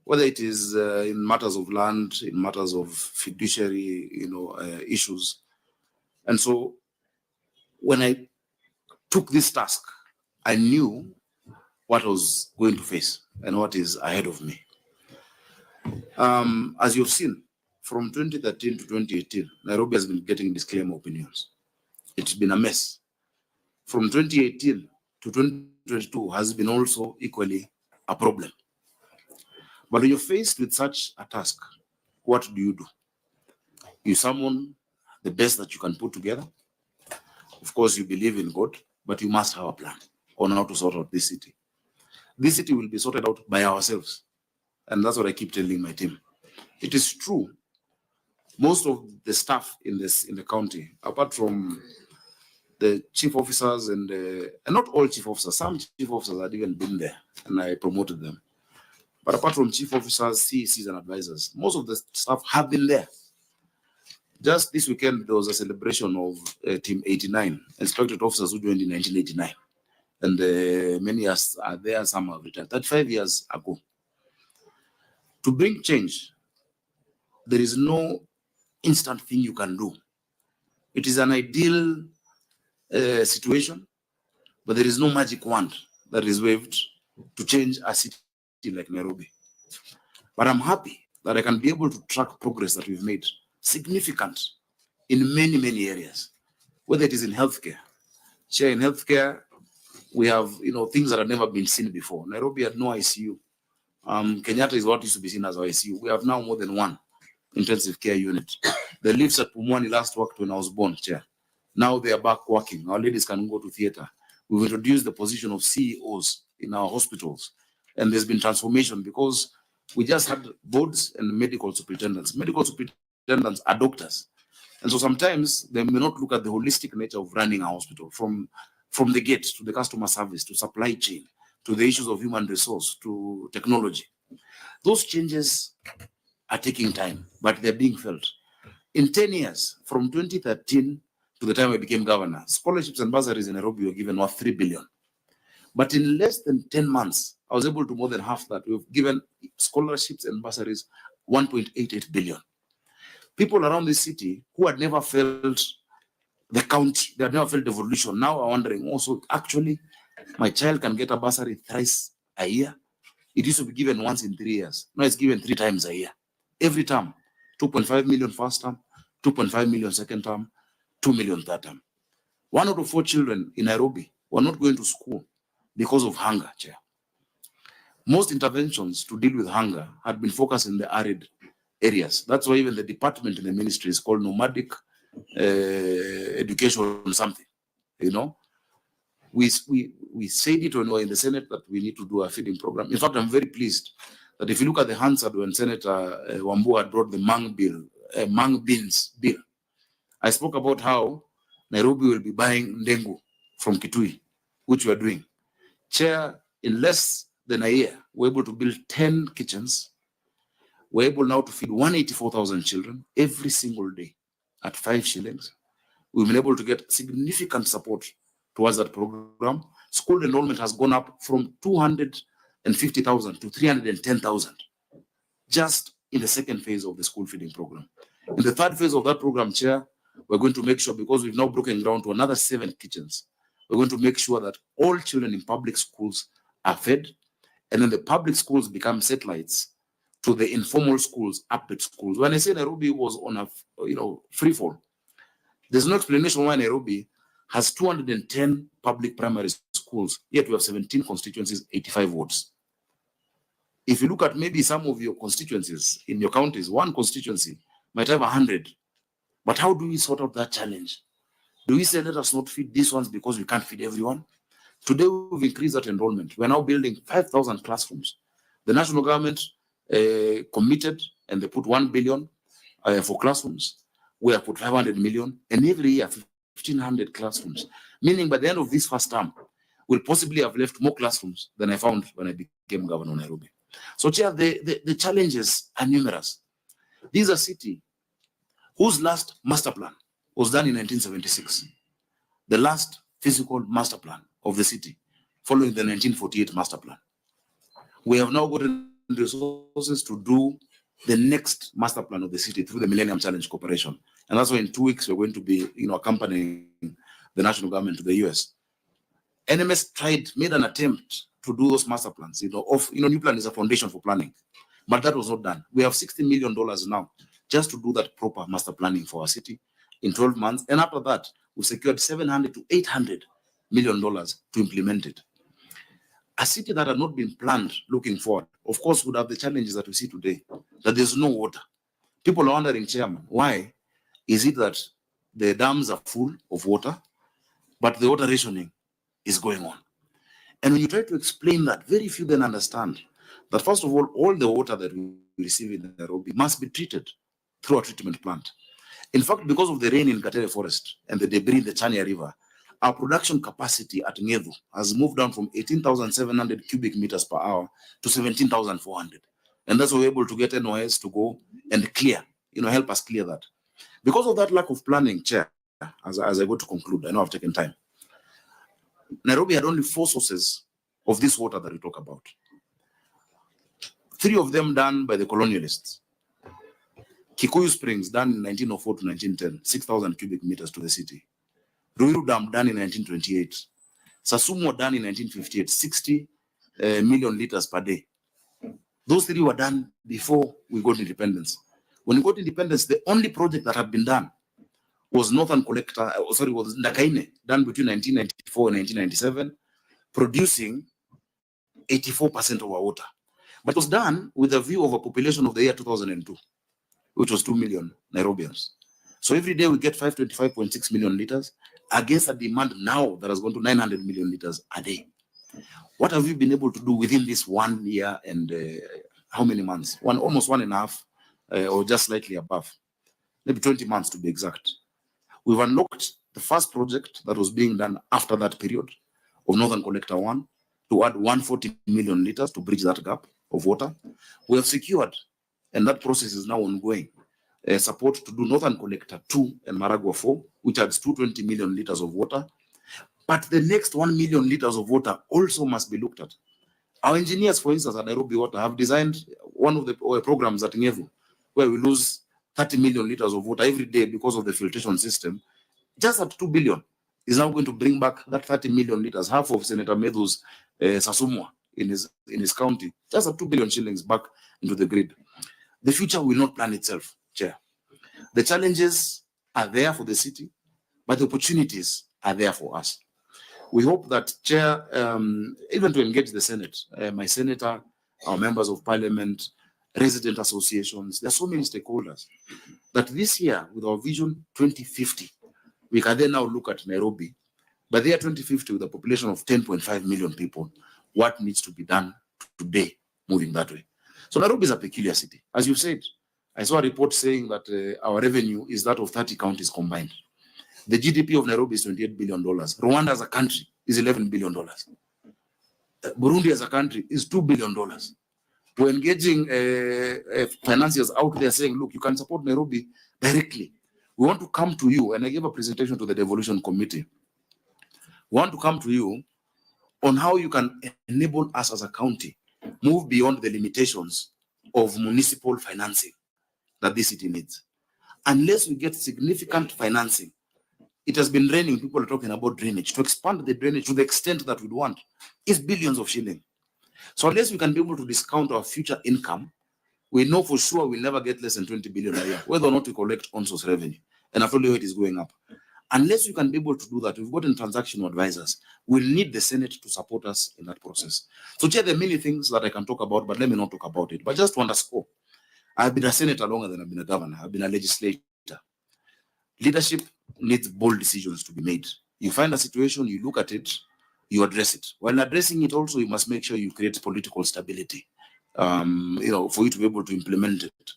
whether it is in matters of land, in matters of fiduciary, issues. And so when I took this task, I knew what I was going to face and what is ahead of me. As you've seen, from 2013 to 2018, Nairobi has been getting disclaimer opinions. It's been a mess. From 2018 to 2022 has been also equally a problem. But when you're faced with such a task, what do? You summon the best that you can put together. Of course, you believe in God, but you must have a plan on how to sort out this city. This city will be sorted out by ourselves. And that's what I keep telling my team. It is true. Most of the staff in the county, apart from the chief officers and not all chief officers, some chief officers had even been there and I promoted them. But apart from chief officers, CECs and advisors, most of the staff have been there. Just this weekend, there was a celebration of Team 89, inspectorate officers who joined in 1989. And many are there, some have retired. 35 years ago. To bring change, there is no instant thing you can do. It is an ideal situation, but there is no magic wand that is waved to change a city like Nairobi. But I'm happy that I can be able to track progress that we've made, significant in many, many areas, whether it is in healthcare. Share in healthcare, we have things that have never been seen before. Nairobi had no ICU. Kenyatta is what used to be seen as our ICU. We have now more than one intensive care unit. The lifts at Pumwani last worked when I was born, Chair. Now they are back working. Our ladies can go to theater. We've introduced the position of CEOs in our hospitals. And there's been transformation because we just had boards and medical superintendents. Medical superintendents are doctors. And so sometimes they may not look at the holistic nature of running a hospital from the gate to the customer service, to supply chain, to the issues of human resource, to technology. Those changes are taking time, but they're being felt. In 10 years, from 2013 to the time I became governor, scholarships and bursaries in Nairobi were given worth 3 billion. But in less than 10 months, I was able to more than half that. We've given scholarships and bursaries 1.88 billion. People around this city who had never felt the county, they had never felt devolution, now are wondering, also, actually, my child can get a bursary thrice a year. It used to be given once in 3 years. Now it's given 3 times a year. Every term, 2.5 million first term, 2.5 million second term, 2 million third term. 1 out of 4 children in Nairobi were not going to school because of hunger, Chair. Most interventions to deal with hunger had been focused in the arid areas. That's why even the department in the ministry is called nomadic education something, We said it when we were in the Senate that we need to do a feeding program. In fact, I'm very pleased that if you look at the Hansard when Senator Wambua had brought the mung beans bill, I spoke about how Nairobi will be buying ndengu from Kitui, which we are doing. Chair, in less than a year, we're able to build 10 kitchens. We're able now to feed 184,000 children every single day at 5 shillings. We've been able to get significant support towards that program. School enrollment has gone up from 250,000 to 310,000 just in the second phase of the school feeding program. In the third phase of that program, Chair, we're going to make sure, because we've now broken ground to another 7 kitchens, we're going to make sure that all children in public schools are fed, and then the public schools become satellites to the informal schools, update schools. When I say Nairobi was on a free fall, there's no explanation why Nairobi has 210 public primary schools, yet we have 17 constituencies, 85 wards. If you look at maybe some of your constituencies in your counties, one constituency might have 100. But how do we sort out that challenge? Do we say, let us not feed these ones because we can't feed everyone? Today, we've increased that enrollment. We're now building 5,000 classrooms. The national government committed, and they put 1 billion for classrooms. We have put 500 million, and every year, 1,500 classrooms. Meaning by the end of this first term, we'll possibly have left more classrooms than I found when I became governor of Nairobi. So, Chair, the challenges are numerous. This is a city whose last master plan was done in 1976. The last physical master plan of the city, following the 1948 master plan. We have now gotten resources to do the next master plan of the city through the Millennium Challenge Corporation. And that's why in 2 weeks, we're going to be accompanying the national government to the US. NMS made an attempt to do those master plans. New plan is a foundation for planning, but that was not done. We have $60 million now just to do that proper master planning for our city in 12 months. And after that, we secured $700 to $800 million to implement it. A city that had not been planned looking forward, of course, would have the challenges that we see today, that there's no water. People are wondering, Chairman, why is it that the dams are full of water, but the water rationing is going on? And when you try to explain that, very few then understand that, first of all the water that we receive in Nairobi must be treated through a treatment plant. In fact, because of the rain in Gatere Forest and the debris in the Chania River, our production capacity at Ngedu has moved down from 18,700 cubic meters per hour to 17,400. And that's why we're able to get NOS to go and clear, help us clear that. Because of that lack of planning, Chair, as I go to conclude, I know I've taken time, Nairobi had only 4 sources of this water that we talk about. 3 of them done by the colonialists. Kikuyu Springs done in 1904 to 1910, 6,000 cubic meters to the city. Ruiru Dam done in 1928. Sasumo done in 1958, 60 million liters per day. Those 3 were done before we got independence. When we got independence, the only project that had been done was Northern Collector, was Ndakaine, done between 1994 and 1997, producing 84% of our water. But it was done with a view of a population of the year 2002, which was 2 million Nairobians. So every day we get 525.6 million liters against a demand now that has gone to 900 million liters a day. What have we been able to do within this 1 year and how many months? Almost 1.5 or just slightly above, maybe 20 months to be exact. We've unlocked the first project that was being done after that period of Northern Collector 1 to add 140 million liters to bridge that gap of water. We have secured, and that process is now ongoing, support to do Northern Collector 2 and Maragua 4, which adds 220 million liters of water. But the next 1 million liters of water also must be looked at. Our engineers, for instance, at Nairobi Water have designed one of the programs at Ngevu, where we lose 30 million liters of water every day because of the filtration system. Just at 2 billion is now going to bring back that 30 million liters, half of Senator Medhu's Sasumwa in his county, just at 2 billion shillings back into the grid. The future will not plan itself, Chair. The challenges are there for the city, but the opportunities are there for us. We hope that, Chair, even to engage the Senate, my senator, our members of parliament, resident associations, there are so many stakeholders, that this year, with our vision 2050, we can then now look at Nairobi, by the year 2050, with a population of 10.5 million people, what needs to be done today, moving that way. So Nairobi is a peculiar city. As you said, I saw a report saying that our revenue is that of 30 counties combined. The GDP of Nairobi is $28 billion. Rwanda as a country is $11 billion. Burundi as a country is $2 billion. We're engaging financiers out there saying, look, you can support Nairobi directly. We want to come to you, and I gave a presentation to the devolution committee. We want to come to you on how you can enable us as a county move beyond the limitations of municipal financing that this city needs. Unless we get significant financing, it has been raining, people are talking about drainage. To expand the drainage to the extent that we'd want is billions of shillings. So unless we can be able to discount our future income, we know for sure we'll never get less than 20 billion a year, whether or not we collect on-source revenue. And I told you it is going up. Unless we can be able to do that, we've gotten transactional advisors. We'll need the Senate to support us in that process. So, Chair, there are many things that I can talk about, but let me not talk about it. But just to underscore, I've been a senator longer than I've been a governor. I've been a legislator. Leadership needs bold decisions to be made. You find a situation, you look at it, you address it. While addressing it also, you must make sure you create political stability, for you to be able to implement it.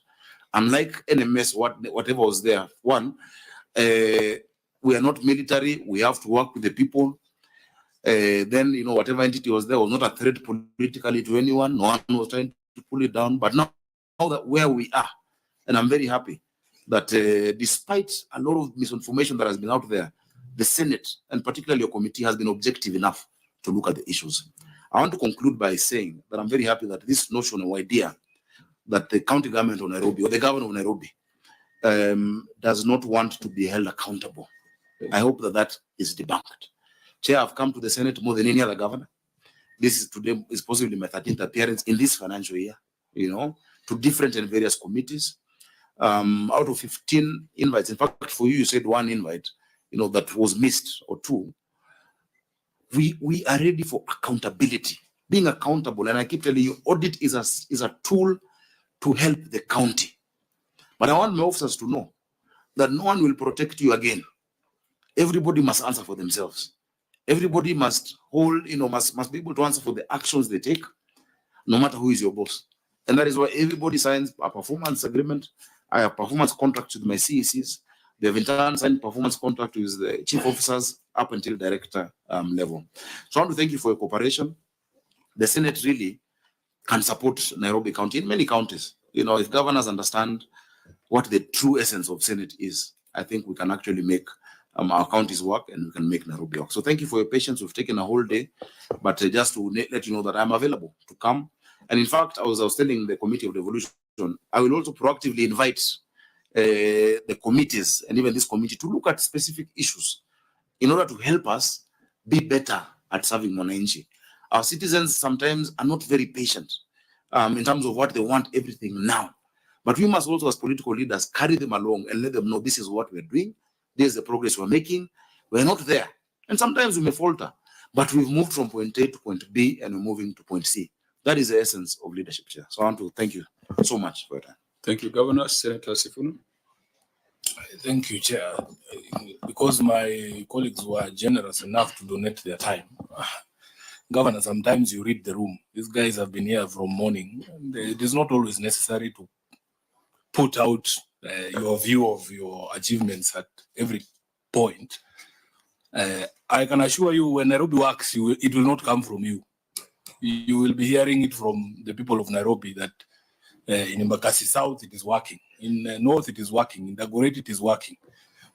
Unlike NMS, whatever was there, one, we are not military. We have to work with the people. Then, whatever entity was there was not a threat politically to anyone. No one was trying to pull it down. But now that where we are, and I'm very happy that despite a lot of misinformation that has been out there, the Senate, and particularly your committee, has been objective enough to look at the issues. I want to conclude by saying that I'm very happy that this notion or idea that the county government of Nairobi or the governor of Nairobi does not want to be held accountable. I hope that is debunked. Chair, I've come to the Senate more than any other governor. This is today is possibly my 13th appearance in this financial year, to different and various committees. Out of 15 invites, in fact, for you said one invite, that was missed, or two. We are ready for accountability, being accountable. And I keep telling you, audit is a tool to help the county. But I want my officers to know that no one will protect you again. Everybody must answer for themselves. Everybody must must be able to answer for the actions they take, no matter who is your boss. And that is why everybody signs a performance agreement. I have performance contracts with my CECs. They have in turn signed performance contract with the chief officers up until director level. So I want to thank you for your cooperation. The Senate really can support Nairobi County in many counties. If governors understand what the true essence of Senate is, I think we can actually make our counties work, and we can make Nairobi work. So thank you for your patience. We've taken a whole day, but just to let you know that I'm available to come. And in fact, I was telling the Committee of Devolution, I will also proactively invite the committees and even this committee to look at specific issues in order to help us be better at serving Mwananchi. Our citizens sometimes are not very patient in terms of what they want everything now. But we must also, as political leaders, carry them along and let them know this is what we're doing. This is the progress we're making. We're not there. And sometimes we may falter, but we've moved from point A to point B and we're moving to point C. That is the essence of leadership, Chair. So I want to thank you so much for your time. Thank you, Governor. Senator Sifuna. Thank you, Chair. Because my colleagues were generous enough to donate their time. Governor, sometimes you read the room. These guys have been here from morning. And it is not always necessary to put out your view of your achievements at every point. I can assure you, when Nairobi works, it will not come from you. You will be hearing it from the people of Nairobi that in Embakasi South it is working, in North it is working, in Dagoretti it is working.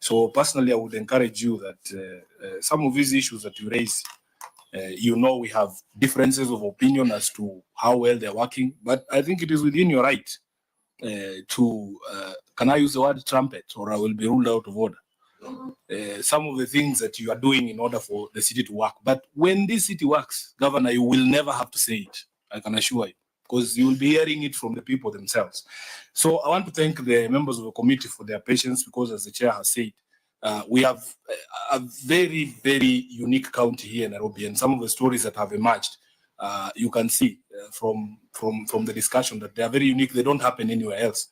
So personally, I would encourage you that some of these issues that you raise, we have differences of opinion as to how well they're working, but I think it is within your right to, can I use the word trumpet, or I will be ruled out of order? Some of the things that you are doing in order for the city to work. But when this city works, Governor, you will never have to say it, I can assure you, because you will be hearing it from the people themselves. So I want to thank the members of the committee for their patience, because as the chair has said, we have a very, very unique county here in Nairobi, and some of the stories that have emerged, you can see from the discussion that they are very unique. They don't happen anywhere else.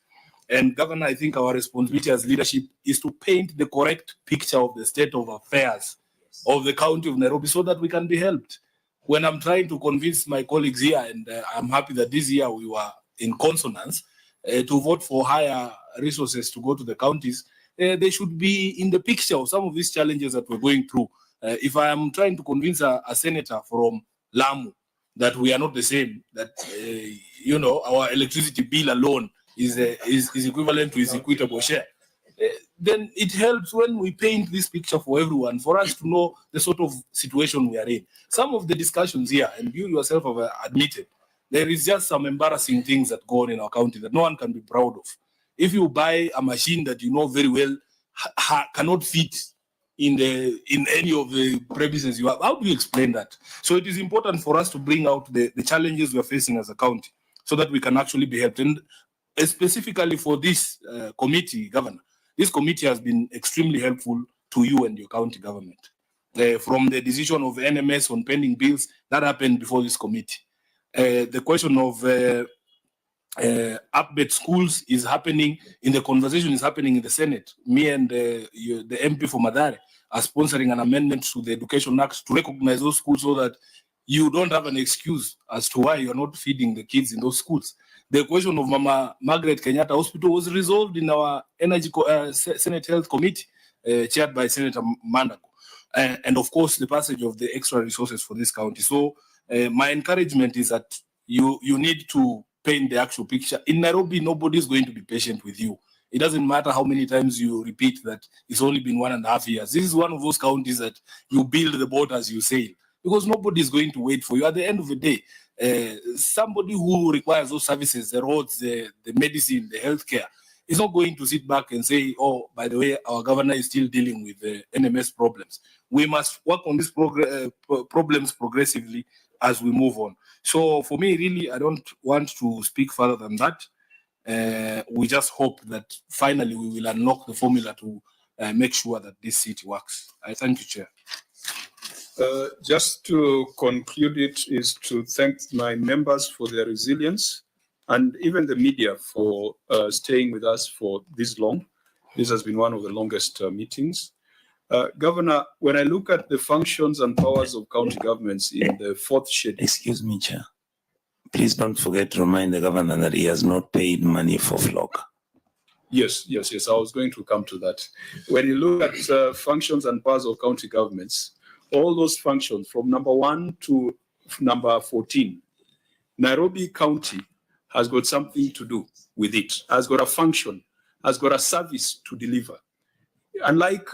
And Governor, I think our responsibility as leadership is to paint the correct picture of the state of affairs of the county of Nairobi so that we can be helped. When I'm trying to convince my colleagues here, and I'm happy that this year we were in consonance, to vote for higher resources to go to the counties, they should be in the picture of some of these challenges that we're going through. If I am trying to convince a senator from Lamu that we are not the same, that, our electricity bill alone is equivalent to his equitable share, then it helps when we paint this picture for everyone, for us to know the sort of situation we are in. Some of the discussions here, and you yourself have admitted, there is just some embarrassing things that go on in our county that no one can be proud of. If you buy a machine that you know very well cannot fit in any of the premises you have, how do you explain that? So it is important for us to bring out the challenges we are facing as a county so that we can actually be helped. And specifically for this committee, Governor, this committee has been extremely helpful to you and your county government. From the decision of NMS on pending bills, that happened before this committee. The question of update schools is happening, the conversation is happening in the Senate. Me and the MP for Madare are sponsoring an amendment to the Education Act to recognize those schools so that you don't have an excuse as to why you're not feeding the kids in those schools. The question of Mama Margaret Kenyatta Hospital was resolved in our Senate Health Committee, chaired by Senator Mandago. And of course, the passage of the extra resources for this county. So my encouragement is that you need to paint the actual picture. In Nairobi, nobody is going to be patient with you. It doesn't matter how many times you repeat that it's only been 1.5 years. This is one of those counties that you build the boat as you sail, because nobody is going to wait for you. At the end of the day, somebody who requires those services, the roads, the medicine, the healthcare, is not going to sit back and say, oh, by the way, our governor is still dealing with the NMS problems. We must work on these problems progressively as we move on. So for me, really, I don't want to speak further than that. We just hope that finally we will unlock the formula to make sure that this city works. I thank you, Chair. Just to conclude it is to thank my members for their resilience and even the media for staying with us for this long. This has been one of the longest meetings. Governor, when I look at the functions and powers of county governments in the fourth schedule. Excuse me, Chair. Please don't forget to remind the governor that he has not paid money for flock. Yes. I was going to come to that. When you look at functions and powers of county governments, all those functions from number 1 to number 14, Nairobi County has got something to do with it, has got a function, has got a service to deliver. Unlike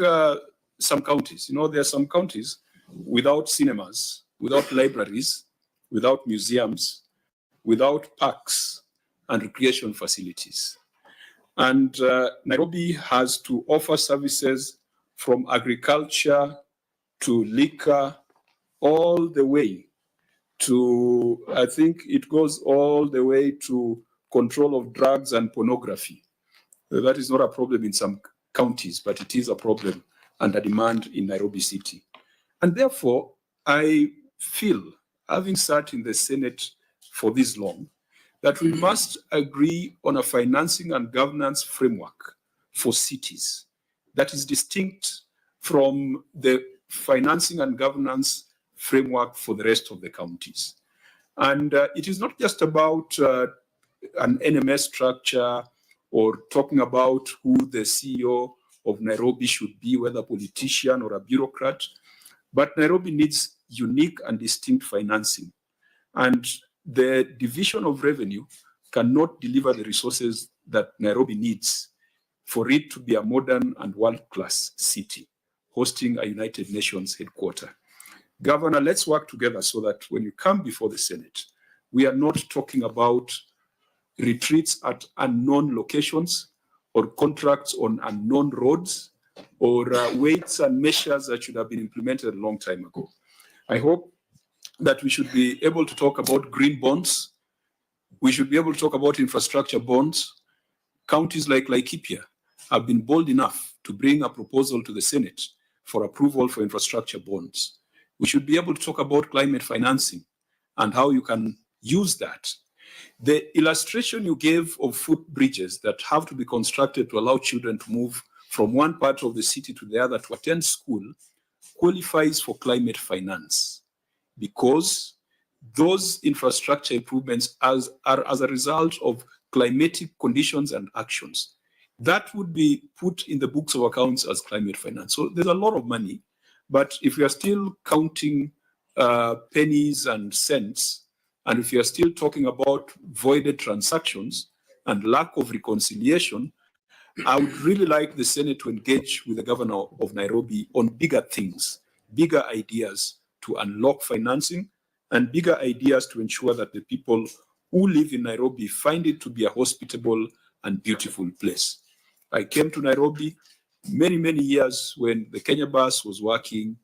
some counties, there are some counties without cinemas, without libraries, without museums, without parks and recreation facilities. And Nairobi has to offer services from agriculture to liquor, all the way to, I think it goes all the way to control of drugs and pornography. That is not a problem in some counties, but it is a problem and a demand in Nairobi City. And therefore, I feel, having sat in the Senate for this long, that we must agree on a financing and governance framework for cities that is distinct from the financing and governance framework for the rest of the counties. And it is not just about an NMS structure or talking about who the CEO of Nairobi should be, whether a politician or a bureaucrat, but Nairobi needs unique and distinct financing. And the division of revenue cannot deliver the resources that Nairobi needs for it to be a modern and world-class city, hosting a United Nations headquarters. Governor, let's work together so that when you come before the Senate, we are not talking about retreats at unknown locations or contracts on unknown roads or weights and measures that should have been implemented a long time ago. I hope that we should be able to talk about green bonds. We should be able to talk about infrastructure bonds. Counties like Laikipia have been bold enough to bring a proposal to the Senate for approval for infrastructure bonds. We should be able to talk about climate financing and how you can use that. The illustration you gave of footbridges that have to be constructed to allow children to move from one part of the city to the other to attend school qualifies for climate finance, because those infrastructure improvements are as a result of climatic conditions and actions. That would be put in the books of accounts as climate finance. So there's a lot of money, but if we are still counting pennies and cents, And if you are still talking about voided transactions and lack of reconciliation, I would really like the Senate to engage with the governor of Nairobi on bigger things, bigger ideas to unlock financing, and bigger ideas to ensure that the people who live in Nairobi find it to be a hospitable and beautiful place. I came to Nairobi many, many years when the Kenya bus was working,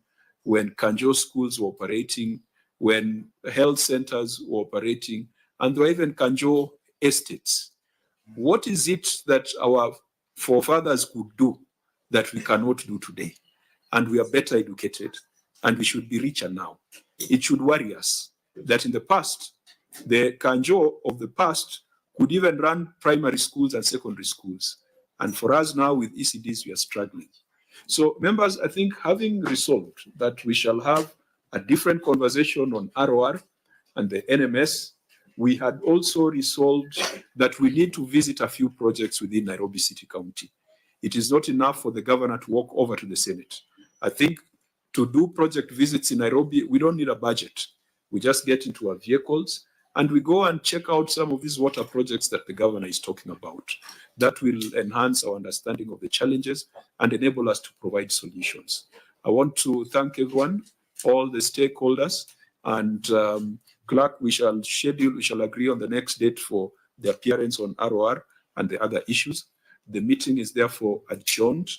when Kanjo schools were operating, when health centers were operating, and there were even Kanjo estates. What is it that our forefathers could do that we cannot do today? And we are better educated, and we should be richer now. It should worry us that in the past, the Kanjo of the past could even run primary schools and secondary schools. And for us now with ECDs, we are struggling. So members, I think having resolved that we shall have a different conversation on ROR and the NMS, we had also resolved that we need to visit a few projects within Nairobi City County. It is not enough for the governor to walk over to the Senate. I think to do project visits in Nairobi, we don't need a budget. We just get into our vehicles and we go and check out some of these water projects that the governor is talking about. That will enhance our understanding of the challenges and enable us to provide solutions. I want to thank everyone, all the stakeholders, and Clerk, we shall agree on the next date for the appearance on ROR and the other issues. The meeting is therefore adjourned.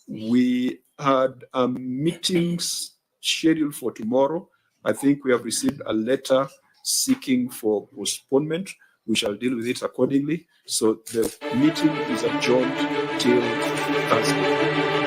We had meetings scheduled for tomorrow. I think we have received a letter seeking for postponement. We shall deal with it accordingly. So the meeting is adjourned till Thursday.